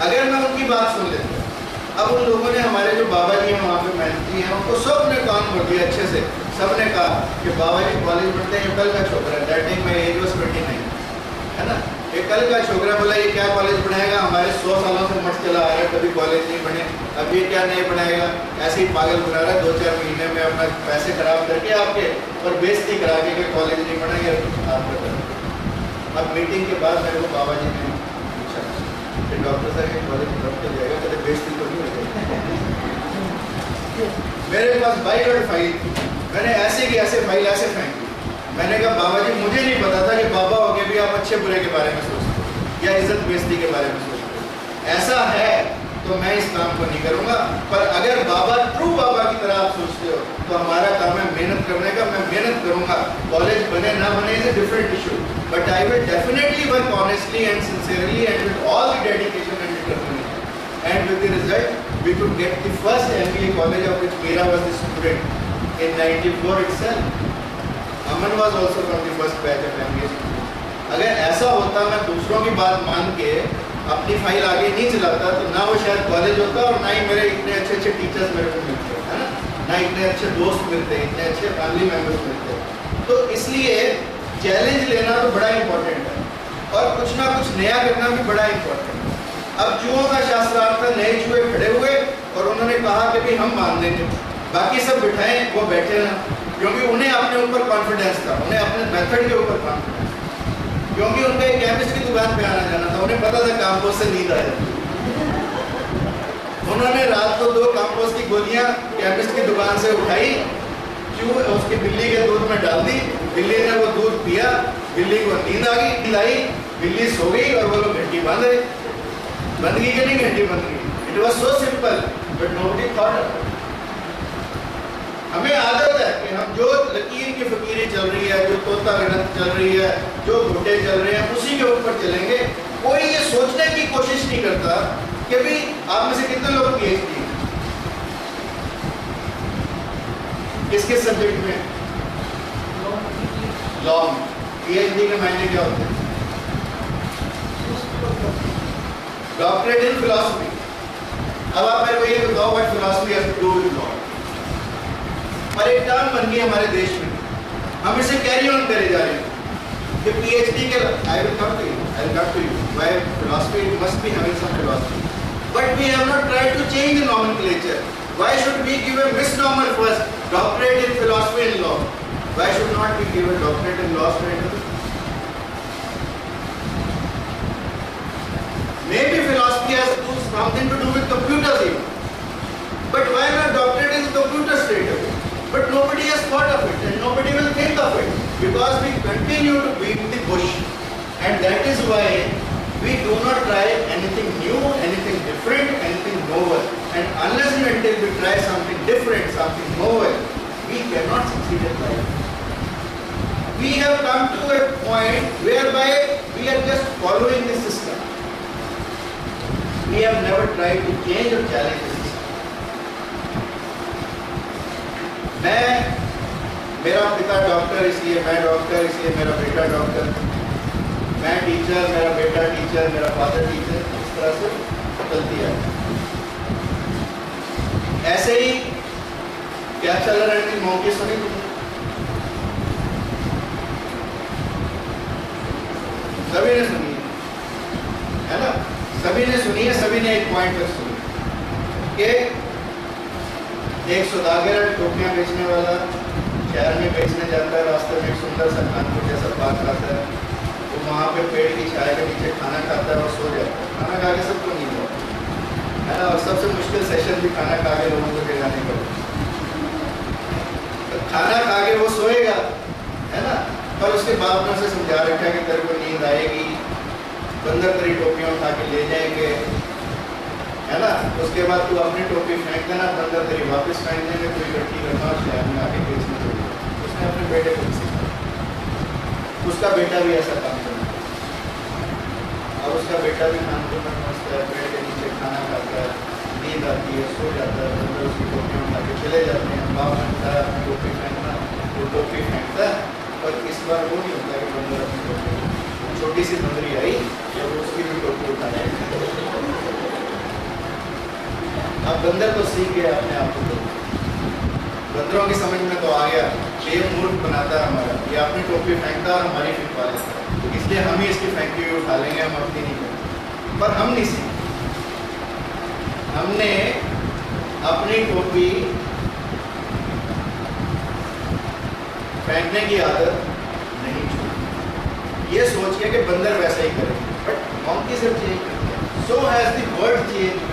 अगर मैं उनकी बात सुन लेता, अब उन लोगों ने, हमारे जो बाबा जी हैं वहाँ पे मैनेज जी हैं, उनको सब ने कान भर दिया अच्छे से। सब ने कहा कि बाबा जी कॉलेज बनते हैं, कल का छोकरा है, that time my age was 29, है ना? ये कल का छोकरा बोला ये क्या कॉलेज बनाएगा, हमारे 100 सालों से मठ चला आ रहा है, कभी कॉलेज नहीं बने, अब ये क्या नहीं बनाएगा, ऐसे ही पागल बना रहा है। 2-4 महीने में अपना पैसे खराब करके आपके और बेइज्जती करा के कॉलेज नहीं बनेगा, आप बता। अब मीटिंग के बाद मेरे को बाबा जी ने पूछा कि डॉक्टर साहब ये कॉलेज बन के जाएगा, कभी बेइज्जती तो नहीं हो जाएगी? मेरे पास फाइल और फाइल, मैंने ऐसे की ऐसे फाइल ऐसे फेंक दी। मैंने कहा बाबा जी मुझे नहीं पता था कि बाबा हो के भी आप अच्छे बुरे के बारे में सोचते हो या इज्जत बेइज्जती के बारे में सोचते हो। ऐसा है तो मैं इस काम को नहीं करूँगा। पर अगर बाबा ट्रू बाबा की तरह आप सोचते हो तो हमारा काम है मेहनत करने का। मैं मेहनत करूँगा, कॉलेज बने ना बने is a different issue, but I will definitely work honestly and sincerely and with all the dedication and determination, and with the result we could get the first MBA college of which मेरा was the student in 94 itself. Aman was also from the first batch of MBA. अगर ऐसा होता मैं दूसरों की बात मान के अपनी फाइल आगे नहीं चलाता तो ना वो शायद कॉलेज होता और ना ही मेरे इतने अच्छे अच्छे टीचर्स मेरे को मिलते, है ना, ना इतने अच्छे दोस्त मिलते, इतने अच्छे फैमिली मेम्बर्स मिलते। तो इसलिए चैलेंज लेना तो बड़ा इंपॉर्टेंट है और कुछ ना कुछ नया करना भी बड़ा इंपॉर्टेंट है। अब चूहों का शास्त्रार्थ था, नए चूहे खड़े हुए और उन्होंने कहा कि भाई हम मान लेंगे, बाकी सब बिठाएं वो बैठे ना, क्योंकि उन्हें अपने ऊपर कॉन्फिडेंस था, उन्हें अपने मेथड के ऊपर कॉन्फिडेंस, क्योंकि उनका एक केमिस्ट की दुकान पे आना जाना था, उन्हें पता था कंपोस्ट से नींद आ जाती। उन्होंने रात को 2 कंपोस्ट की गोलियां केमिस्ट की दुकान से उठाई, चूहे उसकी बिल्ली के दूध में डाल दी, बिल्ली ने वो दूध पिया, बिल्ली को नींद आ गई, खिलाई, बिल्ली सो गई और वो लोग घंटी बंद गई कि नहीं घंटी बंद गई। It was so simple but nobody thought. हमें आदत है कि हम जो लकीर की फकीरी चल रही है, जो तोता गणत चल रही है, जो घुटे चल रहे हैं, उसी के ऊपर चलेंगे। कोई ये सोचने की कोशिश नहीं करता कि भाई आप में से कितने लोग PhD किसके सब्जेक्ट में? लॉ में। PhD के मायने क्या होते हैं? Doctorate in philosophy. अब आप मेरे को ये बताओ what philosophy has to do with law. और एक टर्म बन गई हमारे देश में, हम इसे कैरी ऑन करे जा रहे हैं कि PhD के I will come to you why philosophy must be having some philosophy, but we have not tried to change the nomenclature. Why should we give a misnomer first, doctorate in philosophy and law? Why should not we give a doctorate in law student? Maybe philosophy has something to do with computers even, but why not doctorate in computer straight away? But nobody has thought of it and nobody will think of it because we continue to beat the bush, and that is why we do not try anything new, anything different, anything novel. And unless and until we try something different, something novel, we cannot succeed in life. We have come to a point whereby we are just following the system. We have never tried to change or challenge the system. मेरा पिता doctor इसलिए मैं doctor, इसलिए मेरा बेटा doctor, मैं teacher, मेरा बेटा टीचर, मेरा फादर टीचर, इस तरह से चलती है। ऐसे ही क्या चल रहा है कि मौके सुनी तुमने? सभी ने सुनी है ना, सभी ने सुनी है, सभी ने एक पॉइंट पर सुनी कि एक सौदागर टोपियां बेचने वाला शहर में बेचने जाता है, रास्ते में एक सुंदर सा कानपुर जैसा पार्क आता है, वो वहाँ पे पेड़ की छाया के नीचे खाना खाता है और सो जाता है। खाना खा के सबको नींद आता है ना, और सबसे मुश्किल सेशन भी खाना खा के लोगों को जगाने का। तो खाना खा के वो सोएगा, है ना, पर उसके बाप ने उसे समझा रखा है कि तेरे को नींद आएगी, बंदर तेरी टोपियाँ उठा के ले जाएंगे, है ना, उसके बाद तू अपनी टोपी फेंक देना, बंदर तेरी वापस फेंक देंगे, तू इकट्ठी करना और शहर में आके बेचने लगे। उसने अपने बेटे को सीखा, उसका बेटा भी ऐसा काम करता है और उसका बेटा भी कानपुर में पहुँचता है, पेड़ के नीचे खाना खाता है, नींद आती है, सो जाता है, बंदर उसकी टोपियाँ उठा के चले जाते हैं। बाप ने बताया अपनी टोपी फेंकना, वो टोपी फेंकता है, और इस बार वो नहीं होता कि बंदर अपनी टोपी, छोटी सी बंदरी आई जब उसकी भी टोपी उठाया। अब बंदर तो सीख गया अपने आप को, बंदरों की समझ में तो आ गया ये मूर्ख बनाता है हमारा, ये अपनी टोपी फेंकता है और हमारी फिरवा लेता है, इसलिए हम ही इसकी फेंकी हुई उठा लेंगे, हम अपनी नहीं करेंगे। पर हम नहीं सीखे, हमने अपनी टोपी फेंकने की आदत नहीं छोड़ी, ये सोच के कि बंदर वैसा ही करेंगे, बट मॉन्की से चेंज करते हैं, so has the world change,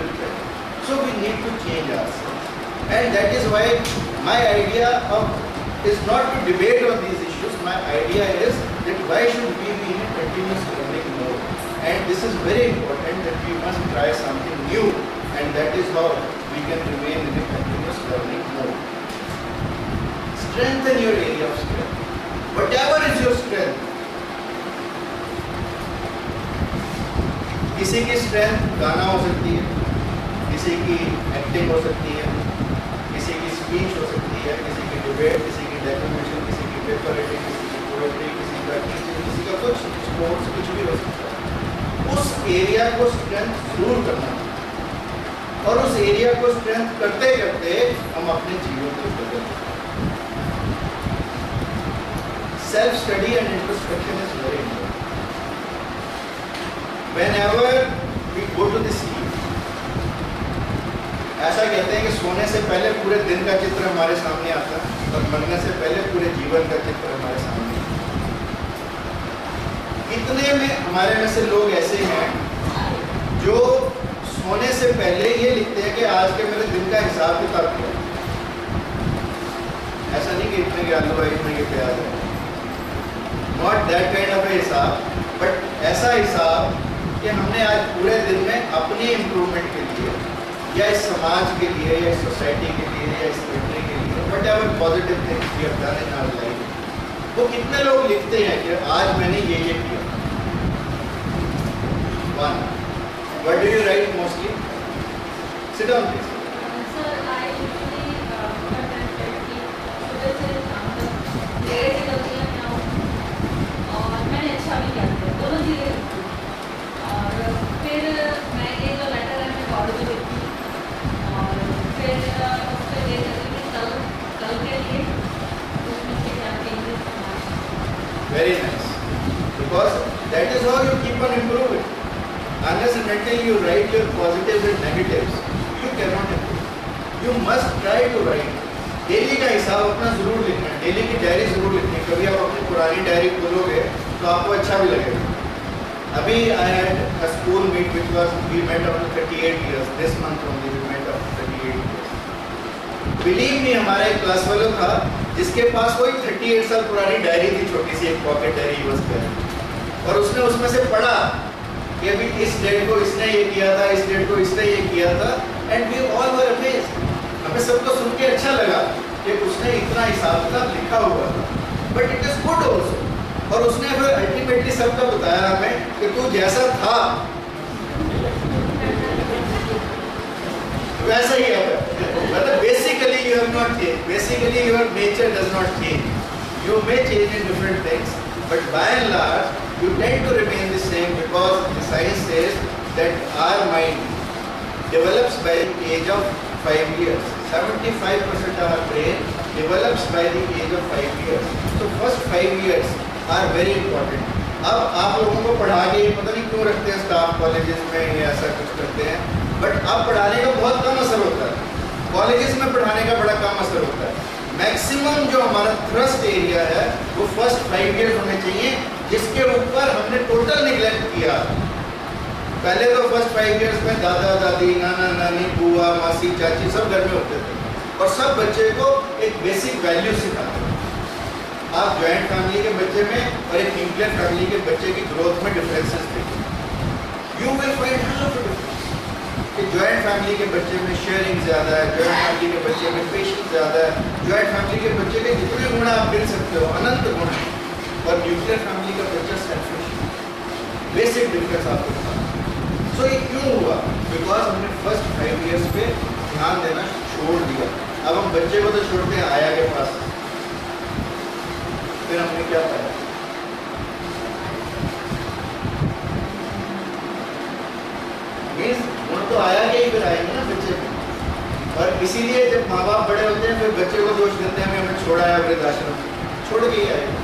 so we need to change ourselves, and that is why my idea is not to debate on these issues. My idea is that why should we be in a continuous learning mode, and this is very important that we must try something new and that is how we can remain in a continuous learning mode. Strengthen your area of strength. Whatever is your strength. किसी की strength गाना हो सकती है, किसी की acting हो सकती है, किसी की स्पीच हो सकती है, किसी की डिबेट, किसी की डेक्लेमेशन, किसी की पेपर राइटिंग, किसी की पोएट्री, किसी का टीचिंग, किसी का कुछ स्पोर्ट्स, कुछ भी हो सकता है। उस एरिया को स्ट्रेंथ जरूर करना और उस एरिया को स्ट्रेंथ करते करते हम अपने जीवन को बदलते हैं। Self study and introspection is very important. Whenever we go to the sleep, ऐसा कहते हैं कि सोने से पहले पूरे दिन का चित्र हमारे सामने आता है और मरने से पहले पूरे जीवन का चित्र हमारे सामने आता है। इतने में हमारे में से लोग ऐसे हैं जो सोने से पहले ये लिखते हैं कि आज के मेरे दिन का हिसाब किताब क्या है। ऐसा नहीं कि इतने के आलू है, इतने के प्याज है, नॉट दैट काइंड ऑफ ए हिसाब, बट ऐसा हिसाब कि हमने आज पूरे दिन में अपनी इम्प्रूवमेंट के लिए या इस समाज के लिए या इस सोसाइटी के लिए या इस कंट्री के लिए whatever positive things we have done in our life, वो कितने लोग लिखते हैं कि आज मैंने ये किया। One, what do you right mostly? Sit down please. Sir, I usually सुबह से शाम तक देर से गलतियाँ क्या हूँ और मैंने अच्छा भी किया, दोनों चीज़ें। और फिर मैं ये जो लेटर है मैं कॉलेज में लिखती हूँ और फिर उस पर ये करती हूँ कल के लिए उसमें से क्या चेंजेस करना। Very nice. Because that is how you keep on improving. Unless and until you write your positives and negatives, you cannot improve. You must try to write. Daily का हिसाब अपना जरूर लिखना है, डेली की डायरी जरूर लिखनी है। कभी आप अपनी पुरानी डायरी खोलोगे तो आपको अच्छा भी लगेगा। अभी I had a school meet which was we met after 38 years. This month only we met after 38 years. Believe me, हमारा एक क्लास वाला था जिसके पास कोई 38 साल पुरानी डायरी थी, छोटी सी एक पॉकेट डायरी यूज कर, और उसने उसमें से पढ़ा कि अभी इस डेट को इसने ये किया था, इस डेट को इसने ये किया था, and we all were amazed. हमें सबको सुन के अच्छा लगा कि उसने इतना हिसाब किताब लिखा हुआ था, but it is good also. और उसने फिर अल्टीमेटली सबको बताया हमें कि तू जैसा था वैसा ही है। मतलब basically you have not change, basically your nature does not change, you may change in different things, but by and large you tend to remain the same because the science says that our mind develops by the age of 5 years. 75% of our brain develops by the age of 5 years. So first 5 years are very important. अब आप लोगों को पढ़ा के पता नहीं क्यों रखते हैं स्टाफ कॉलेजेस में या ऐसा कुछ करते हैं, बट अब पढ़ाने का बहुत कम असर होता है, कॉलेजेस में पढ़ाने का बड़ा कम असर होता है। मैक्सिमम जो हमारा थ्रस्ट एरिया है वो फर्स्ट 5 years होने चाहिए, जिसके ऊपर हमने टोटल निगलेक्ट किया। पहले तो फर्स्ट 5 years में दादा दादी, नाना नानी, बुआ, मासी, चाची सब घर में होते थे और सब बच्चे को एक बेसिक वैल्यू सिखाते हैं। आप जॉइंट फैमिली के बच्चे में और एक न्यूक्लियर फैमिली के बच्चे की ग्रोथ में डिफरेंसेस देखिए, यू विल फाइंड कि जॉइंट फैमिली के बच्चे में शेयरिंग ज़्यादा है, जॉइंट फैमिली के बच्चे में पेशेंस ज़्यादा है, जॉइंट फैमिली के बच्चे के जितने गुण आप गिन सकते हो अनंत गुण है, और न्यूक्लियर फैमिली का बच्चा सेल्फिश। बेसिक डिफरेंस आपको बताना। सो ये क्यों हुआ? बिकॉज हमने फर्स्ट 5 years पे ध्यान देना छोड़ दिया। अब हम बच्चे को तो छोड़ते हैं आया के पास, फिर हमने क्या पाया? गुण तो आया के ही फिर आएंगे ना बच्चे में, और इसीलिए जब माँ बाप बड़े होते हैं फिर बच्चे को दोष देते हैं हमें छोड़ा है वृद्धाश्रम, छोड़ के ही आएगा।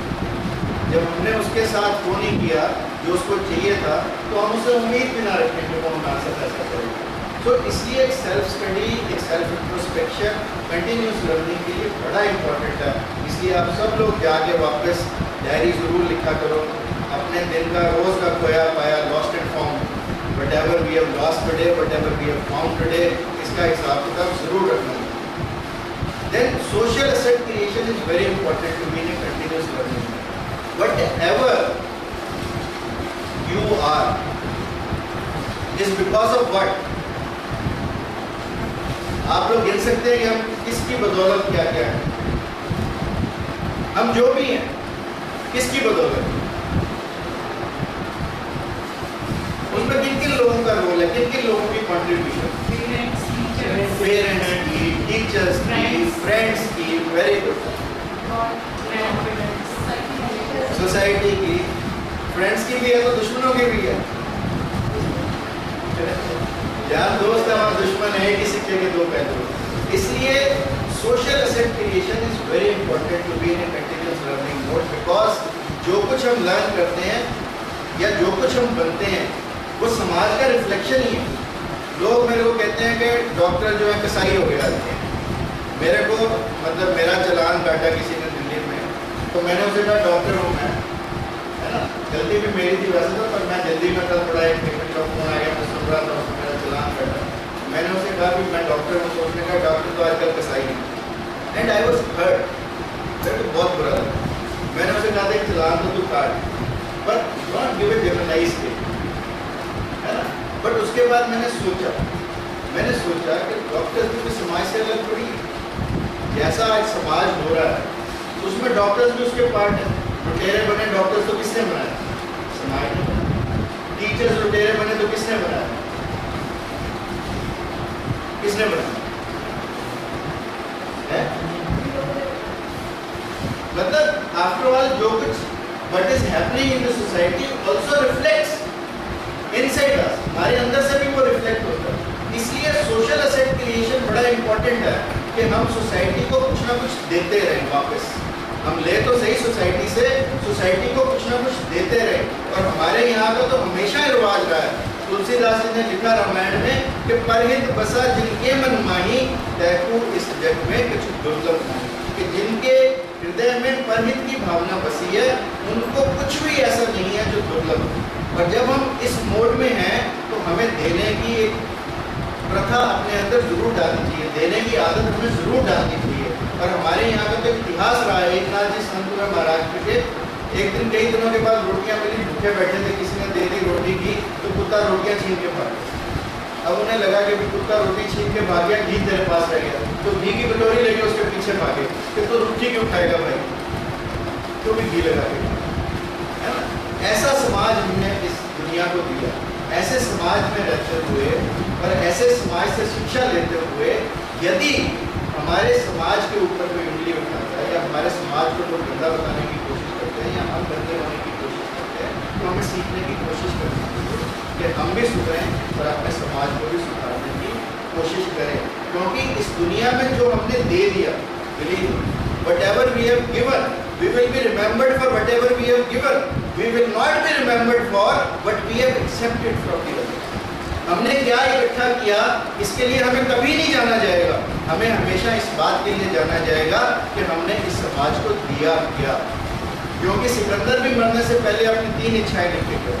जब हमने उसके साथ वो नहीं किया जो उसको चाहिए था, तो हम उसे उम्मीद भी ना रखें कि वो हमारे साथ ऐसा करेगा। तो इसलिए एक सेल्फ स्टडी, एक सेल्फ इंट्रोस्पेक्शन कंटिन्यूस लर्निंग के लिए बड़ा इंपॉर्टेंट है। इसलिए आप सब लोग जाके वापस डायरी ज़रूर लिखा करो, अपने दिन का रोज़ का खोया पाया, lost and found, whatever we have lost today, whatever we have found today, इसका हिसाब किताब ज़रूर रखना। Then social asset creation is very important to be in a continuous learning. Whatever you are is because of what? आप लोग गिन सकते हैं कि हम किसकी बदौलत क्या क्या है, हम जो भी हैं किसकी बदौलत, उसमें किन किन लोगों का रोल है, किन किन लोगों की कंट्रीब्यूशन, पेरेंट्स की, टीचर्स की, फ्रेंड्स की, वेरी गुड, सोसाइटी की, फ्रेंड्स की भी है तो दुश्मनों की भी है, यार दोस्त है वहाँ दुश्मन है, एक ही सिक्के के दो पहलू। इसलिए social asset creation is very important to be in a continuous learning mode, because जो कुछ हम लर्न करते हैं या जो कुछ हम बनते हैं वो समाज का रिफ्लेक्शन ही है। लोग मेरे को कहते हैं कि डॉक्टर जो है कसाई हो गया, मेरे को मतलब मेरा चलान काटा किसी ने दिल्ली में, तो मैंने उसे कहा डॉक्टर हूँ मैं, है ना, गलती भी मेरी थी वैसे तो, पर मैं जल्दी में था, थोड़ा एक पेमेंट का फोन आ गया, मैं सुन रहा था, मेरा चलान काटा, मैंने उसे कहा कि मैं डॉक्टर हूँ, तो उसने कहा डॉक्टर तो आजकल कसाई है, एंड आई वॉज हर्ट, मेरे को बहुत बुरा लगा। मैंने उसे कहा था चलान तो तू काट, but not give a generalize thing, है ना। बट उसके बाद मैंने सोचा कि डॉक्टर्स भी समाज से अलग थोड़ी है, जैसा आज समाज हो रहा है उसमें डॉक्टर्स भी उसके पार्ट है। लुटेरे बने डॉक्टर्स तो किसने बनाया? समाज ने बनाया। टीचर्स लुटेरे बने तो किसने बनाया? किसने बनाया है? मतलब आफ्टर ऑल जो कुछ what is happening in the society also reflects inside us, हमारे अंदर से भी वो रिफ्लेक्ट होता है। इसलिए सोशल एसेट क्रिएशन बड़ा इंपॉर्टेंट है कि हम सोसाइटी को कुछ ना कुछ देते रहें वापस। हम ले तो सही सोसाइटी से, सोसाइटी को कुछ ना कुछ देते रहें। और हमारे यहाँ का तो हमेशा ही रिवाज रहा है, तुलसीदास जी ने लिखा रामायण में कि परहित बसा जिनके मन माही तैकू इस जग में कुछ दुर्लभ नहीं, कि जिनके हृदय में परहित की भावना बसी है उनको कुछ भी ऐसा नहीं है जो दुर्लभ है। और जब हम इस मोड में हैं तो हमें देने की एक प्रथा अपने अंदर जरूर डालनी चाहिए, देने की आदत हमें जरूर डालनी चाहिए। और हमारे यहाँ का तो इतिहास रहा है, एक नाथ जी संत हुए महाराष्ट्र के, एक दिन कई दिनों के बाद रोटियाँ मिली, भूखे बैठे थे, किसी ने दे दी रोटी की, तो कुत्ता रोटियाँ छीन के भाग गया। अब उन्हें लगा कि कुत्ता रोटी छीन के भाग गया, घी तेरे पास रह गया, तो घी की कटोरी लेके उसके पीछे भागे, फिर तो रोटी क्यों खाएगा भाई, तो भी घी लगा के, है ना। ऐसा समाज हमने इस दुनिया को दिया, ऐसे समाज में रहते हुए और ऐसे समाज से शिक्षा लेते हुए यदि हमारे समाज के ऊपर कोई उंगली उठाता है या हमारे समाज को लोग गंदा बताने की कोशिश करते हैं या हम गंदे होने की कोशिश करते हैं, तो हमें सीखने की कोशिश करनी चाहिए कि हम भी सुधरें और अपने समाज को भी सुधारने की कोशिश करें। क्योंकि इस दुनिया में जो हमने दे दिया, whatever we have given, we will be remembered for whatever we have given. We will not be remembered for what we have accepted from the others. हमने क्या इकट्ठा किया इसके लिए हमें कभी नहीं जाना जाएगा, हमें हमेशा इस बात के लिए जाना जाएगा कि हमने इस समाज को दिया क्या। क्योंकि सिकंदर भी मरने से पहले अपनी 3 इच्छाएं लिख के गए।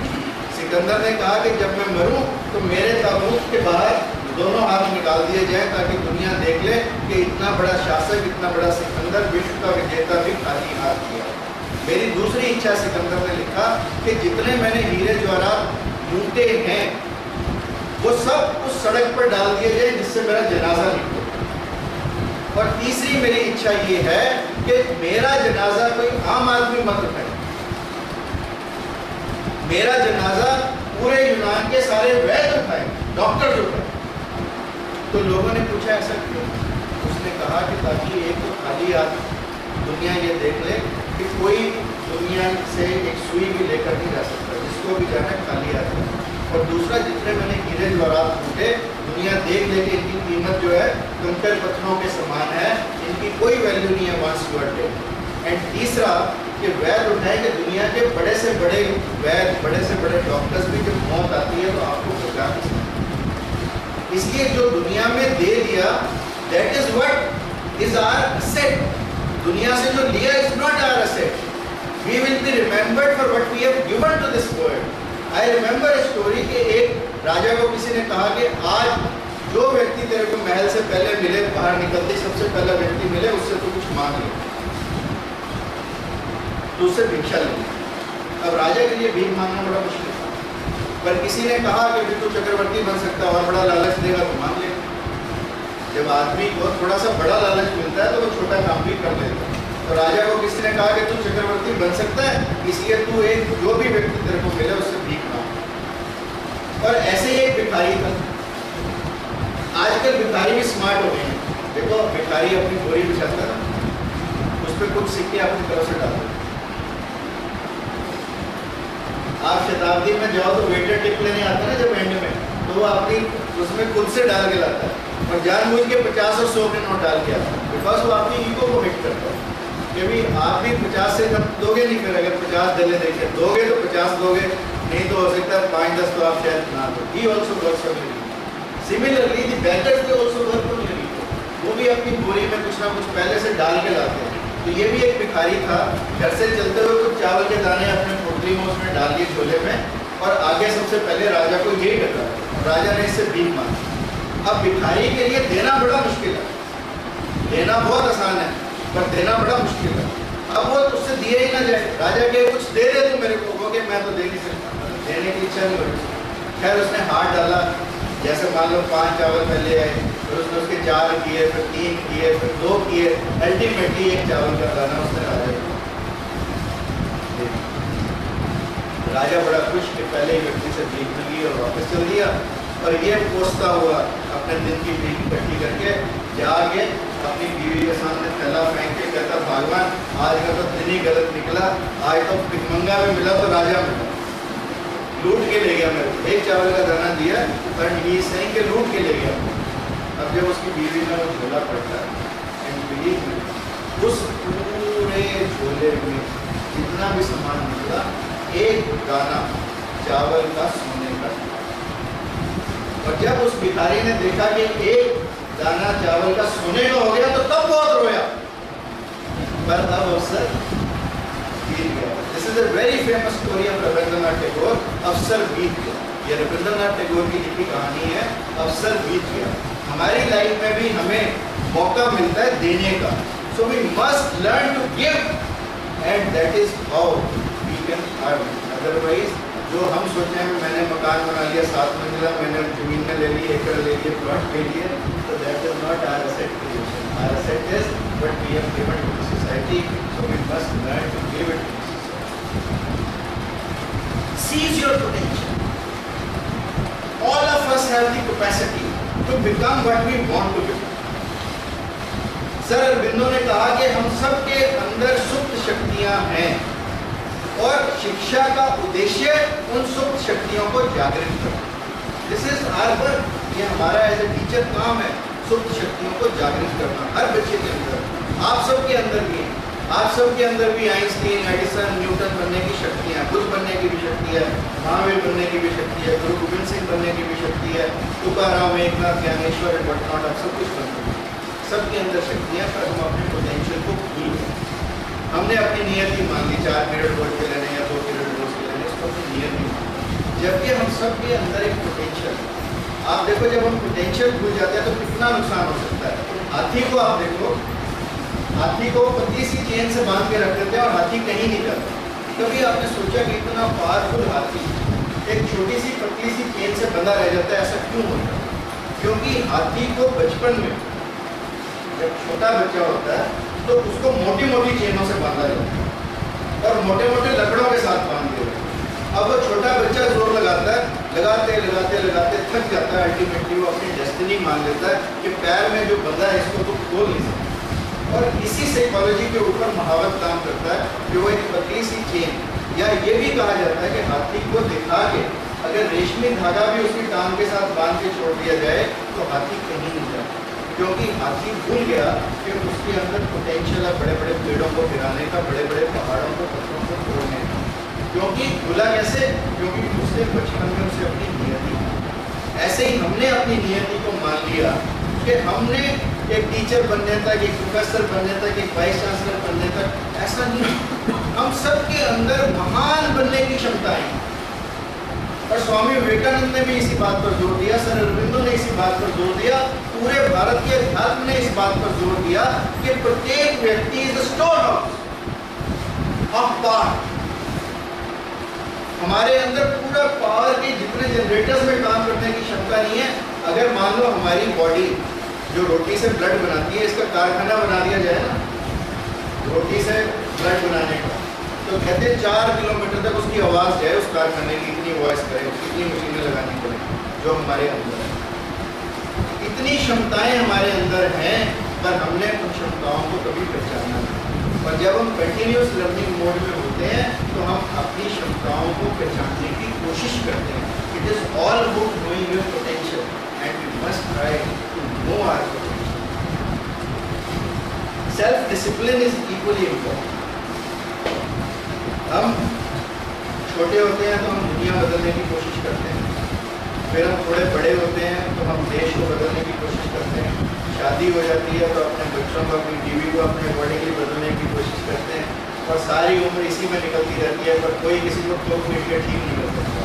सिकंदर ने कहा कि जब मैं मरूं तो मेरे ताबूत के बाहर दोनों हाथ निकाल दिए जाए ताकि दुनिया देख ले कि इतना बड़ा शासक, इतना बड़ा सिकंदर, विश्व का विजेता भी खाली हाथ किया। मेरी दूसरी इच्छा, सिकंदर ने लिखा, कि जितने मैंने हीरे जवाहरात लूटे हैं वो सब उस सड़क पर डाल दिए जाए जिससे मेरा जनाजा निकले। और तीसरी मेरी इच्छा ये है कि मेरा जनाजा कोई आम आदमी मत उठाए, मेरा जनाजा पूरे यूनान के सारे वैद्य उठाए, डॉक्टर उठाए। तो लोगों ने पूछा ऐसा क्यों? उसने कहा कि ताकि एक तो खाली हाथ दुनिया ये देख ले कि कोई दुनिया से एक सुई भी लेकर नहीं जा सकता, जिसको भी जाना खाली हाथ है। और दूसरा, जितने मैंने हीरे जवाहरात लूटे दुनिया देख ले कि इनकी कीमत जो है कंकर पत्थरों के समान है, इनकी कोई वैल्यू नहीं है once you are dead. And तीसरा कि वैद्य उठाए कि दुनिया के बड़े से बड़े वैद्य, बड़े से बड़े डॉक्टर्स भी जब मौत आती है तो आपको बचा नहीं सकते। इसलिए जो दुनिया में दे दिया, that is what is our asset. दुनिया से जो लिया is not our asset. We will be remembered for what we have given to this world. I remember a story कि एक राजा को किसी ने कहा कि आज जो व्यक्ति तेरे को महल से पहले मिले, बाहर निकलते सबसे पहला व्यक्ति मिले, उससे तू कुछ मांग ले, तो उससे भिक्षा ले। अब राजा के लिए भीख मांगना बड़ा मुश्किल था, पर किसी ने कहा कि तू चक्रवर्ती बन सकता है और बड़ा लालच देगा तो मांग ले। जब आदमी को थोड़ा सा बड़ा लालच मिलता है तो वो छोटा काम भी कर लेता है। तो राजा को किसी ने कहा कि तू चक्रवर्ती बन सकता है, इसलिए तू एक जो भी व्यक्ति तेरे को मिले उससे भीख मांग। और ऐसे ही एक भिखारी था। आजकल भिखारी भी स्मार्ट हो गए हैं। देखो भिखारी अपनी बोरी बिछाता है, उस पर कुछ सिक्के अपनी तरफ से डालते। आप शताब्दी में जाओ तो वेटर टिप लेने आता है ना जब एंड में, तो वो अपनी उसमें खुद से डाल के लाता है और जानबूझ के 50 और 100 के नोट डाल के आता है, बिकॉज वो आपकी ईगो को हिट करता है कि भाई आप भी 50 से कम दोगे नहीं, फिर अगर 50 डले देखे दोगे तो 50 दोगे, नहीं तो हो सकता है 5-10 तो आप शायद ना दो। He also works for you. Similarly the beggars they also work for you. वो भी अपनी बोरी में कुछ ना कुछ पहले से डाल के लाते हैं। तो ये भी एक भिखारी था, घर से चलते हुए कुछ चावल के दाने अपने पोटली में उसमें डाल दिए झोले में, और आगे सबसे पहले राजा को यही डरा। राजा ने इससे भीख मांगी। अब भिखारी के लिए देना बड़ा मुश्किल है, लेना बहुत आसान है पर देना बड़ा मुश्किल है। अब वो उससे दिए ही ना जाए, राजा के कुछ दे दे तो मेरे को, कि मैं तो दे नहीं सकता, देने की इच्छा नहीं हुई। खैर उसने हाथ डाला, जैसे मान लो 5 चावल पहले आए, फिर उसने उसके 4 किए, फिर 3 किए, फिर 2 किए, अल्टीमेटली 1 चावल का दाना उसने राजा बड़ा खुश कि पहले ही व्यक्ति से भीख मिली और वापस चल दिया। और ये कोसता हुआ अपने दिन की भीख इकट्ठी करके जाके अपनी बीवी के सामने थैला फेंक के कहता, भगवान आज का तो दिन ही गलत निकला, आज तो भिखमंगा में मिला तो राजा मिला, लूट के ले गया मेरे को। 1 चावल का दाना दिया पर ये सही के लूट के ले गया। अब जब उसकी बीवी में वो झोला पड़ता है, उस पूरे झोले में जितना भी सामान निकला, 1 दाना चावल का सोने का। और जब उस भिखारी ने देखा कि 1 दाना चावल का सोने का हो गया तो तब बहुत रोया, पर अब अवसर बीत गया। This is a very famous story of Rabindranath Tagore, अवसर बीत गया। ये रविंद्रनाथ टैगोर की लिखी कहानी है, अवसर बीत गया। हमारी लाइफ में भी हमें मौका मिलता है देने का, so we must learn to give and that is how we can earn. Otherwise जो हम सोचते हैं मैंने मकान बना लिया 7 मंजिला, मैंने जमीन में ले ली, एकड़ ले लिए, प्लॉट ले लिए, तो that is not our asset creation. Our asset is what we have given to the society, so we must learn to give it to the society. Seize your potential. All of us have the capacity to become what we want to become. Sir Aurobindo ने कहा कि हम सब के अंदर सुप्त शक्तियां हैं और शिक्षा का उद्देश्य उन सुप्त शक्तियों को जागृत करना। दिस इज आवर वर्क, ये हमारा एज ए टीचर काम है, सुप्त शक्तियों को जागृत करना हर बच्चे के अंदर। आप सबके अंदर भी है, आप सबके अंदर भी आइंस्टीन, एडिसन, न्यूटन बनने की शक्ति है, बुद्ध बनने की भी शक्ति है, महावीर बनने की भी शक्ति है, गुरु गोविंद सिंह बनने की भी शक्ति है, तुकाराम, एकनाथ, ज्ञानेश्वर, वटनॉट, आप सब कुछ बन सकते हैं। सबके अंदर शक्तियाँ, पर हम अपने पोटेंशियल को भूल गए। हमने अपनी नियति मान ली, 4 पीरियड रोज के लेने या 2 पीरियड रोज के लेने, उसको अपनी नियति मान, जबकि हम सबके अंदर एक पोटेंशियल। आप देखो जब हम पोटेंशियल भूल जाते हैं तो कितना नुकसान हो सकता है। हाथी को आप देखो, हाथी को पतली सी चेन से बांध के रख देते हैं और हाथी कहीं नहीं जाता। कभी आपने सोचा कि इतना पावरफुल हाथी एक छोटी सी पतली सी चेन से बंधा रह जाता है, ऐसा क्यों होता है? क्योंकि हाथी को बचपन में जब छोटा बच्चा होता है तो उसको मोटी मोटी चेनों से बांधा जाता है और मोटे मोटे लकड़ों के साथ बांध दिया जाता है। अब वो छोटा बच्चा जोर लगाता है, लगाते लगाते लगाते थक जाता है, अल्टीमेटली वो अपनी डेस्टिनी मान लेता है कि पैर में जो बंधा है इसको तो खोल नहीं सकता। और इसी साइकोलॉजी के ऊपर महावत काम करता है कि वो एक पतली सी चेन, या ये भी कहा जाता है कि हाथी को दिखा के अगर रेशमी धागा भी उसकी टांग के साथ बांध के छोड़ दिया जाए तो हाथी कहीं नहीं जाता, क्योंकि हाथी भूल गया कि उसके अंदर पोटेंशियल है बड़े बड़े पेड़ों को गिराने का, बड़े बड़े पहाड़ों को, पत्थरों को तोड़ने का। क्योंकि भूला कैसे? क्योंकि उसने बचपन में उसे अपनी नियति, ऐसे ही हमने अपनी नियति को मान लिया कि हमने एक टीचर बनने तक, एक प्रोफेसर बनने तक, एक वाइस चांसलर बनने तक, ऐसा नहीं। हम सबके अंदर महान बनने की क्षमता है। और स्वामी विवेकानंद ने भी इसी बात पर जोर दिया, सर अरबिंदो ने इसी बात पर जोर दिया, पूरे भारत के अध्यात्म ने इस बात पर जोर दिया कि प्रत्येक व्यक्ति is store house of power. हमारे अंदर पूरा पावर के जितने जनरेटर्स में काम करने की क्षमता नहीं है। अगर मान लो हमारी बॉडी जो रोटी से ब्लड बनाती है, इसका कारखाना बना दिया जाए ना, रोटी से ब्लड बनाने का, तो कहते हैं 4 किलोमीटर तक उसकी आवाज़ जाए उस कारखाने की, इतनी वॉइस करे, कितनी मशीनें लगानी पड़े जो हमारे अंदर है। इतनी क्षमताएं हमारे अंदर हैं, पर हमने उन क्षमताओं को कभी पहचाना नहीं। और जब हम कंटिन्यूस लर्निंग मोड में होते हैं तो हम अपनी क्षमताओं को पहचानने की कोशिश करते हैं। It is all about knowing your potential and we must try to know our potential. Self discipline is equally important. हम छोटे होते हैं तो हम दुनिया बदलने की कोशिश करते हैं, फिर हम थोड़े बड़े होते हैं तो हम देश को बदलने की कोशिश करते हैं, शादी हो जाती है तो अपने बच्चों को, अपनी बीवी को अपने अकॉर्डिंगली बदलने की कोशिश करते हैं, और सारी उम्र इसी में निकलती रहती है, पर कोई किसी को टोक पीट के ठीक नहीं कर सकता।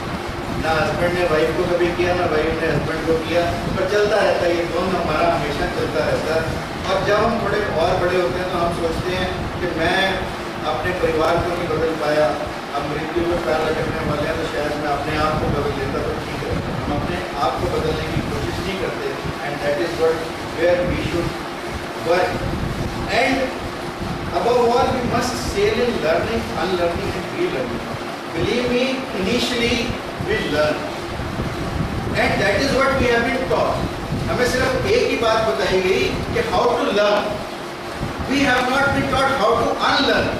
ना हस्बैंड ने वाइफ को कभी किया, ना वाइफ ने हस्बैंड को किया, पर चलता रहता है, ये दोनों हमारा हमेशा चलता रहता है। और जब हम थोड़े और बड़े होते हैं तो हम सोचते हैं कि मैं अपने परिवार को नहीं बदल पाया, अब मृत्यु में पैर लटकने वाले हैं तो शायद मैं अपने आप को बदल लेता तो ठीक है। हम अपने आप को बदलने की कोशिश नहीं करते, and that is what where we should work. And above all we must sail in learning, unlearning and relearning. Believe me, initially we learn, and that is what we have been taught. हमें सिर्फ एक ही बात बताई गई कि how to learn. We have not been taught how to unlearn.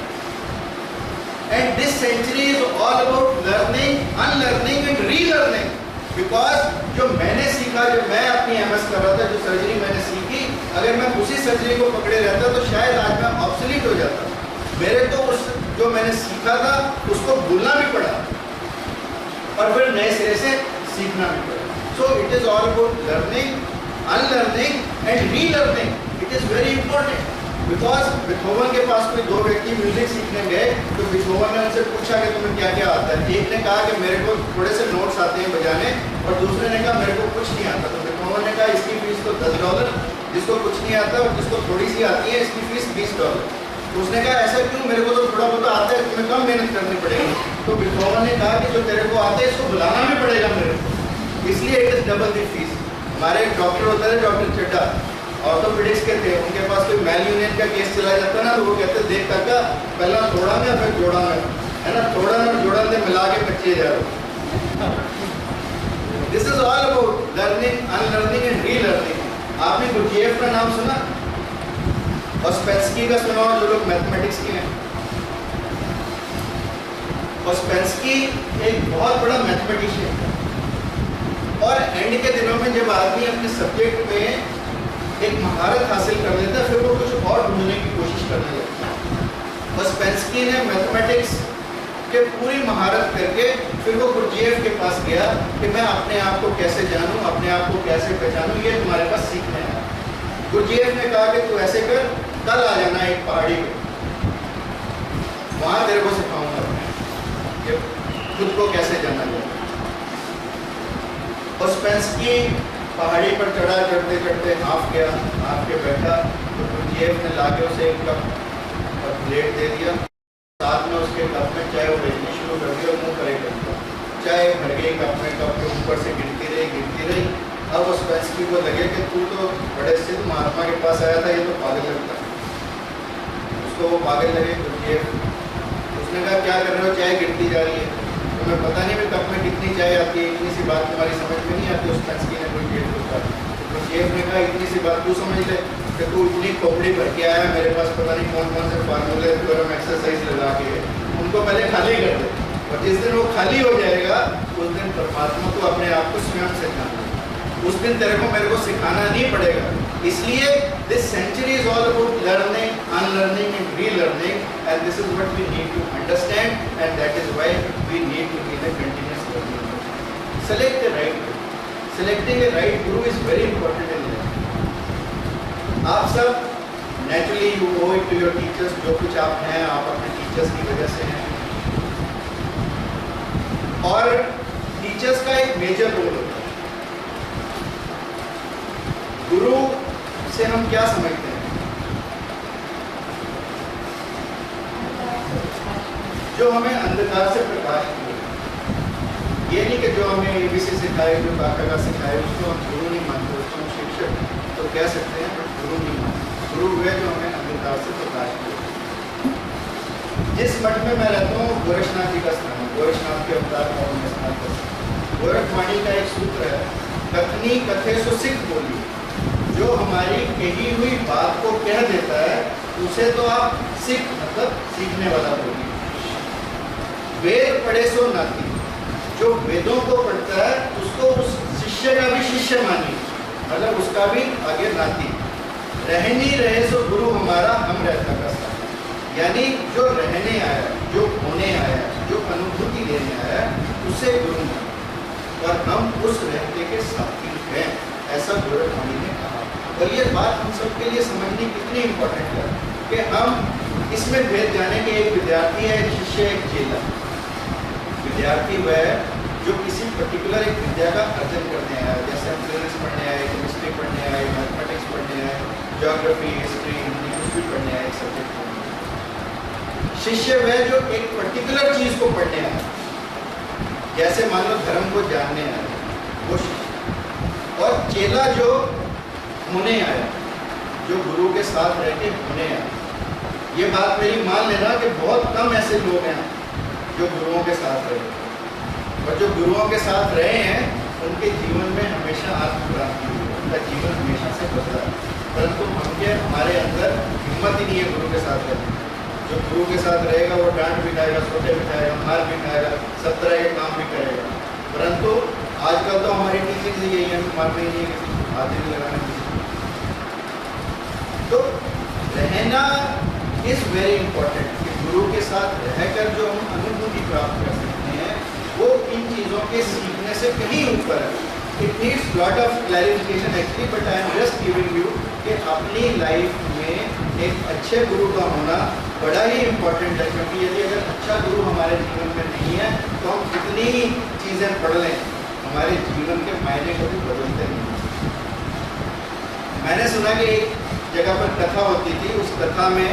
And this century is all about learning, unlearning and relearning. Because जो मैंने सीखा, जो मैं अपनी MS कर रहा था, जो सर्जरी मैंने सीखी, अगर मैं उसी सर्जरी को पकड़े रहता तो शायद आज मैं ऑब्सोलीट हो जाता। मेरे तो उस जो मैंने सीखा था उसको भूलना भी पड़ा और फिर नए सिरे से सीखना भी पड़ा। So it is all about learning, unlearning and relearning. It is very important. Because बिथोवन के पास कोई दो व्यक्ति म्यूजिक सीखने गए तो बिथोवन ने उनसे पूछा कि तुम्हें क्या क्या आता है। एक ने कहा कि मेरे को थोड़े से नोट्स आते हैं बजाने, और दूसरे ने कहा मेरे को कुछ नहीं आता। तो बिथोवन ने कहा इसकी फीस तो $10, जिसको कुछ नहीं आता और जिसको थोड़ी सी आती है इसकी फीस $20। तो उसने कहा ऐसा क्यों, मेरे को तो थोड़ा बहुत आता है, तुम्हें कम मेहनत करनी पड़ेगी। तो बिथोवन ने कहा कि जो तेरे को आता है इसको बुलाना भी पड़ेगा मेरे को, इसलिए it is double the fees. हमारे एक डॉक्टर होता है, डॉक्टर चड्डा, ऑर्थोपेडिक्स के थे, उनके पास कोई मेल यूनियन का केस चला जाता ना तो वो कहते देख काका पहला थोड़ा में फिर जोड़ा में, है ना, थोड़ा में जोड़ा में मिला के 25,000। This is all about learning, unlearning and relearning. आपने गुरजेफ का नाम सुना और स्पेंसकी का सुना, जो लोग मैथमेटिक्स के हैं। और स्पेंसकी एक बहुत बड़ा मैथमेटिशियन था, और एंड के दिनों में जब आदमी अपने सब्जेक्ट में एक महारत हासिल कर लेता है फिर वो कुछ और ढूंढने की कोशिश करने लगता है। और स्पेंसकी ने मैथमेटिक्स के पूरी महारत करके फिर वो गुरजेफ के पास गया कि मैं अपने आप को कैसे जानूं, अपने आप को कैसे पहचानूं, ये तुम्हारे पास सीखना है। गुरजेफ ने कहा कि तू ऐसे कर, कल आ जाना एक पहाड़ी पे, वहां तेरे को सिखाऊंगा कि खुद को कैसे जाना जाए। और स्पेंसकी पहाड़ी पर चढ़ा, चढ़ते चढ़ते हाफ गया, हाफ के बैठा तो गुरजेफ ने लाके उसे एक कप और प्लेट दे दिया, साथ में उसके कप में चाय वो भेजनी शुरू कर दी और मुँह करे कर दिया। चाय भर गई कप में, कप के ऊपर से गिरती रही। अब उस स्पेंसकी को लगे कि तू तो बड़े सिद्ध महात्मा के पास आया था, ये तो पागल लगता है। उसको वो पागल लगे गुरजेफ। उसने कहा क्या कर रहे हो, चाय गिरती जा रही है, तुम्हें पता नहीं भी कप में कितनी चाय आती है, इतनी सी बात तुम्हारी समझ में नहीं आती। उस स्पेंसकी ने गुरजेफ को कहा, गुरजेफ ने कहा इतनी सी बात तू समझ ले कि तू इतनी खोपड़ी भर के आया, मेरे पास पता नहीं कौन कौन से फार्मूले हम एक्सरसाइज लगा के उनको पहले खाली कर दे, और जिस दिन वो खाली हो जाएगा उस दिन परमात्मा को अपने आप को स्वयं से जानना, उस दिन तेरे को मेरे को सिखाना नहीं पड़ेगा। इसलिए this century is all about learning, unlearning and relearning, and this is what we need to understand, and that is why we need to be in a continuous learning. Select the right, selecting the right guru is very important in life. आप सब naturally you owe it to your teachers, जो कुछ आप हैं आप अपने teachers की वजह से हैं, और टीचर्स का एक मेजर रोल होता है। गुरु से हम क्या समझते हैं, जो हमें अंधकार से प्रकाश मिले। ये नहीं कि जो हमें ABC सिखाए, जो काका का सिखाए उसको हम गुरु नहीं मानते, उसको हम शिक्षक। तो कह सकते हैं, बट गुरु नहीं मानते। गुरु हुए जो हमें अंधकार से प्रकाश किए। जिस मठ में मैं रहता हूँ गोरखनाथ जी का स्थान है, गोरखनाथ के अवतार का मैं स्नान करता हूँ। गोरखवाणी का एक सूत्र है, कथनी कथे सो सिख बोली। जो हमारी कही हुई बात को कह देता है उसे तो आप सिख मतलब सीखने वाला बोलिए। वेद पढ़े सो नाती, जो वेदों को पढ़ता है उसको उस शिष्य का भी शिष्य मानिए, मतलब उसका भी आगे नाती। रहनी रहे सो गुरु हमारा हम रहता का साथ, यानी जो रहने आया, जो होने आया, जो अनुभूति लेने आया उसे गुरु मानिए, और हम उस रहते के साथी हैं, ऐसा गोरखवाणी ने कहा। और ये बात हम सबके लिए समझनी कितनी इम्पोर्टेंट है कि हम इसमें भेद जाने के एक विद्यार्थी है, एक शिष्य, एक चेला। विद्यार्थी वह है जो किसी पर्टिकुलर एक विद्या का अर्जन करने आया, जैसे हम फिजिक्स पढ़ने आए, केमिस्ट्री पढ़ने आए, मैथमेटिक्स पढ़ने आए, ज्योग्राफी, हिस्ट्री, हिंदी कुछ भी पढ़ने आए, एक सब्जेक्ट पढ़ने आए। शिष्य वह जो एक पर्टिकुलर चीज को पढ़ने आया, जैसे मान लो धर्म को जानने आया, वो शिष्य। और चेला जो होने आया, जो गुरु के साथ रह के होने आया। ये बात मेरी मान लेना कि बहुत कम ऐसे लोग हैं जो गुरुओं के साथ रहे, और जो गुरुओं के साथ रहे हैं उनके जीवन में हमेशा आत्मक्रांति हुई, उनका जीवन हमेशा से बदला। परंतु हमारे अंदर हिम्मत ही नहीं है गुरु के साथ रहने। जो गुरु के साथ रहेगा वो डांट भी खाएगा, सोटे भी खाएगा, मार भी खाएगा, सब तरह के काम भी करेगा। परंतु आजकल तो हमारी टीचिंग यही है, मारना ही नहीं है, किसी को हाथ नहीं लगाना किसी को। तो रहना इज वेरी इंपॉर्टेंट, कि गुरु के साथ रहकर जो हम अनुभूति प्राप्त कर सकते हैं वो इन चीज़ों के सीखने से कहीं ऊपर है। It needs lot of clarification actually, but I am just giving you कि अपनी लाइफ में एक अच्छे गुरु का होना बड़ा ही इम्पोर्टेंट है। क्योंकि यदि अगर अच्छा गुरु हमारे जीवन में नहीं है तो हम कितनी चीज़ें पढ़ लें, हमारे जीवन के मायने को भी बदलते नहीं। मैंने सुना कि एक जगह पर कथा होती थी, उस कथा में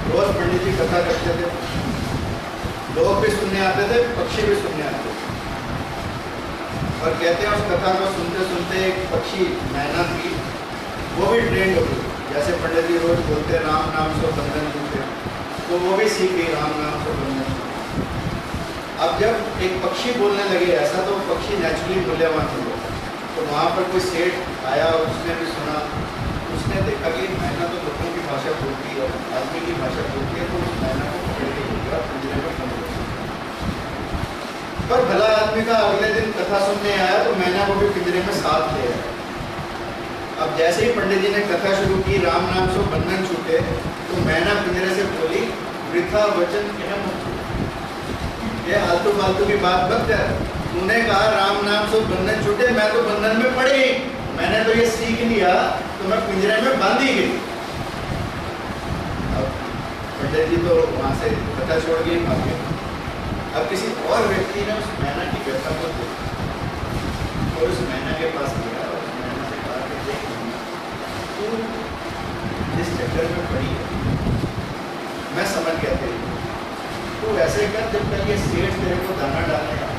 रोज पंडित जी कथा करते थे, लोग भी सुनने आते थे, पक्षी भी सुनने आते थे। और कहते हैं उस कथा को सुनते सुनते एक पक्षी मैना थी, वो भी ट्रेंड हो गई। जैसे पंडित जी रोज बोलते राम नाम सो बंधन टूटे, तो वो भी सीख गई राम नाम सो बंधन। अब जब एक पक्षी बोलने लगे ऐसा, तो पक्षी नेचुरली मूल्यवान हो गया। तो वहाँ पर कोई सेठ आया और उसने भी सुना, उसने देखा कि मैना तो लोगों की भाषा बोलती है, आदमी की भाषा बोलती है, तो उस मैना को पकड़ के लिया पिंजरे में बंद कर दिया। पर भला आदमी का अगले दिन कथा सुनने आया तो मैना को भी पिंजरे में साथ ले आया। अब जैसे ही पंडित जी ने कथा शुरू की राम नाम से बंधन छूटे, तो मैना पिंजरे से बोली वृथा वचन क्या मत, ये आलतू फालतू की बात मत कर। तूने कहा राम नाम से बंधन छूटे, मैं तो बंधन में पड़ी, मैंने तो ये सीख लिया, तो मैं पिंजरे में बांध ही गई। अब पंडित जी तो वहाँ से कथा छोड़ के भाग गए। अब किसी और व्यक्ति ने उस मैना की व्यथा को देखा और उस मैना के पास गया और उस मैना से कहा कि देख तू जिस चक्कर में पड़ी है, मैं समझ गया तेरी, तू ऐसे कर जब तक ये सेठ तेरे को दाना डालने आए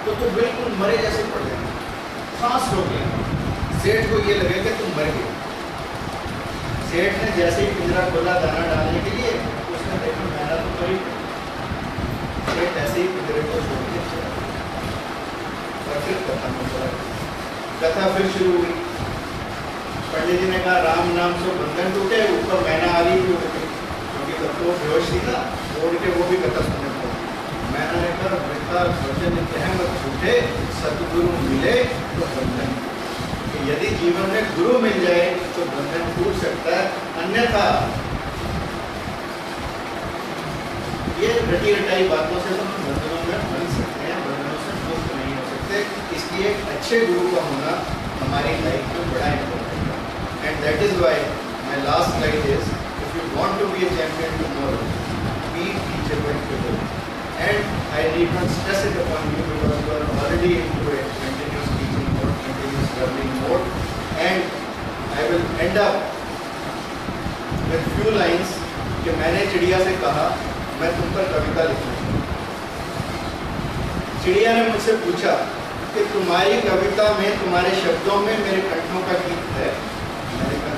तो तू बिल्कुल मरे जैसे पड़ जाएगा, सांस रोक लेगा। सेठ को ये लगे कि तुम मर गए। सेठ ने जैसे ही पिंजरा खोला दाना डालने के लिए, उसने देखा मैना तो करीब, सेठ ऐसे ही पिंजरे को छोड़ के चला और फिर कथा में चला। कथा फिर शुरू हुई। पंडित जी ने कहा राम नाम से बंधन टूटे, ऊपर मैना आ रही थी क्योंकि तब तो बेहोश थी ना, छोड़ के वो भी कथा सुनने को। मैंने ने कहा वृथा वचन कहमत छूटे, सतगुरु मिले तो बंधन। यदि जीवन में गुरु मिल जाए तो बंधन टूट सकता है, अन्यथा ये रटी रटाई बातों से तो बंधनों में बन सकते हैं, बंधनों से मुक्त नहीं हो सकते। इसलिए अच्छे गुरु का होना हमारी लाइफ में बड़ा इम्पोर्टेंट है। And that is why my last slide is, if you want to be a champion tomorrow, be teachable today. And I need not stress it upon you because you are already into a continuous teaching mode, continuous learning mode. And I will end up with few lines कि मैंने चिड़िया से कहा मैं तुम पर कविता लिखूंगा। चिड़िया ने मुझसे पूछा कि तुम्हारी कविता में, तुम्हारे शब्दों में मेरे कंठों का गीत है। मैंने कहा,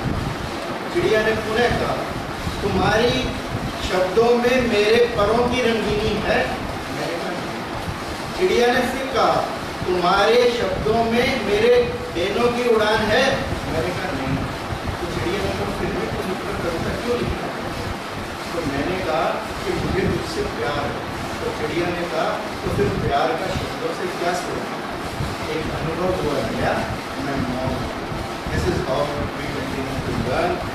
चिड़िया ने पुनः कहा, तुम्हारी शब्दों में मेरे परों की रंगीनी है। मैंने कहा, चिड़िया ने फिर कहा, तुम्हारे शब्दों में मेरे डेनों की उड़ान है। मैंने कहा नहीं। तो चिड़िया ने कहा, फिर भी तुम इस पर कविता क्यों लिखा? तो मैंने कहा कि मुझे मुझसे प्यार है। तो चिड़िया ने कहा, तो फिर प्यार का शब्दों से क्या सोचना? एक अनुभव हुआ गया, मैं मौन। This is how we continue to learn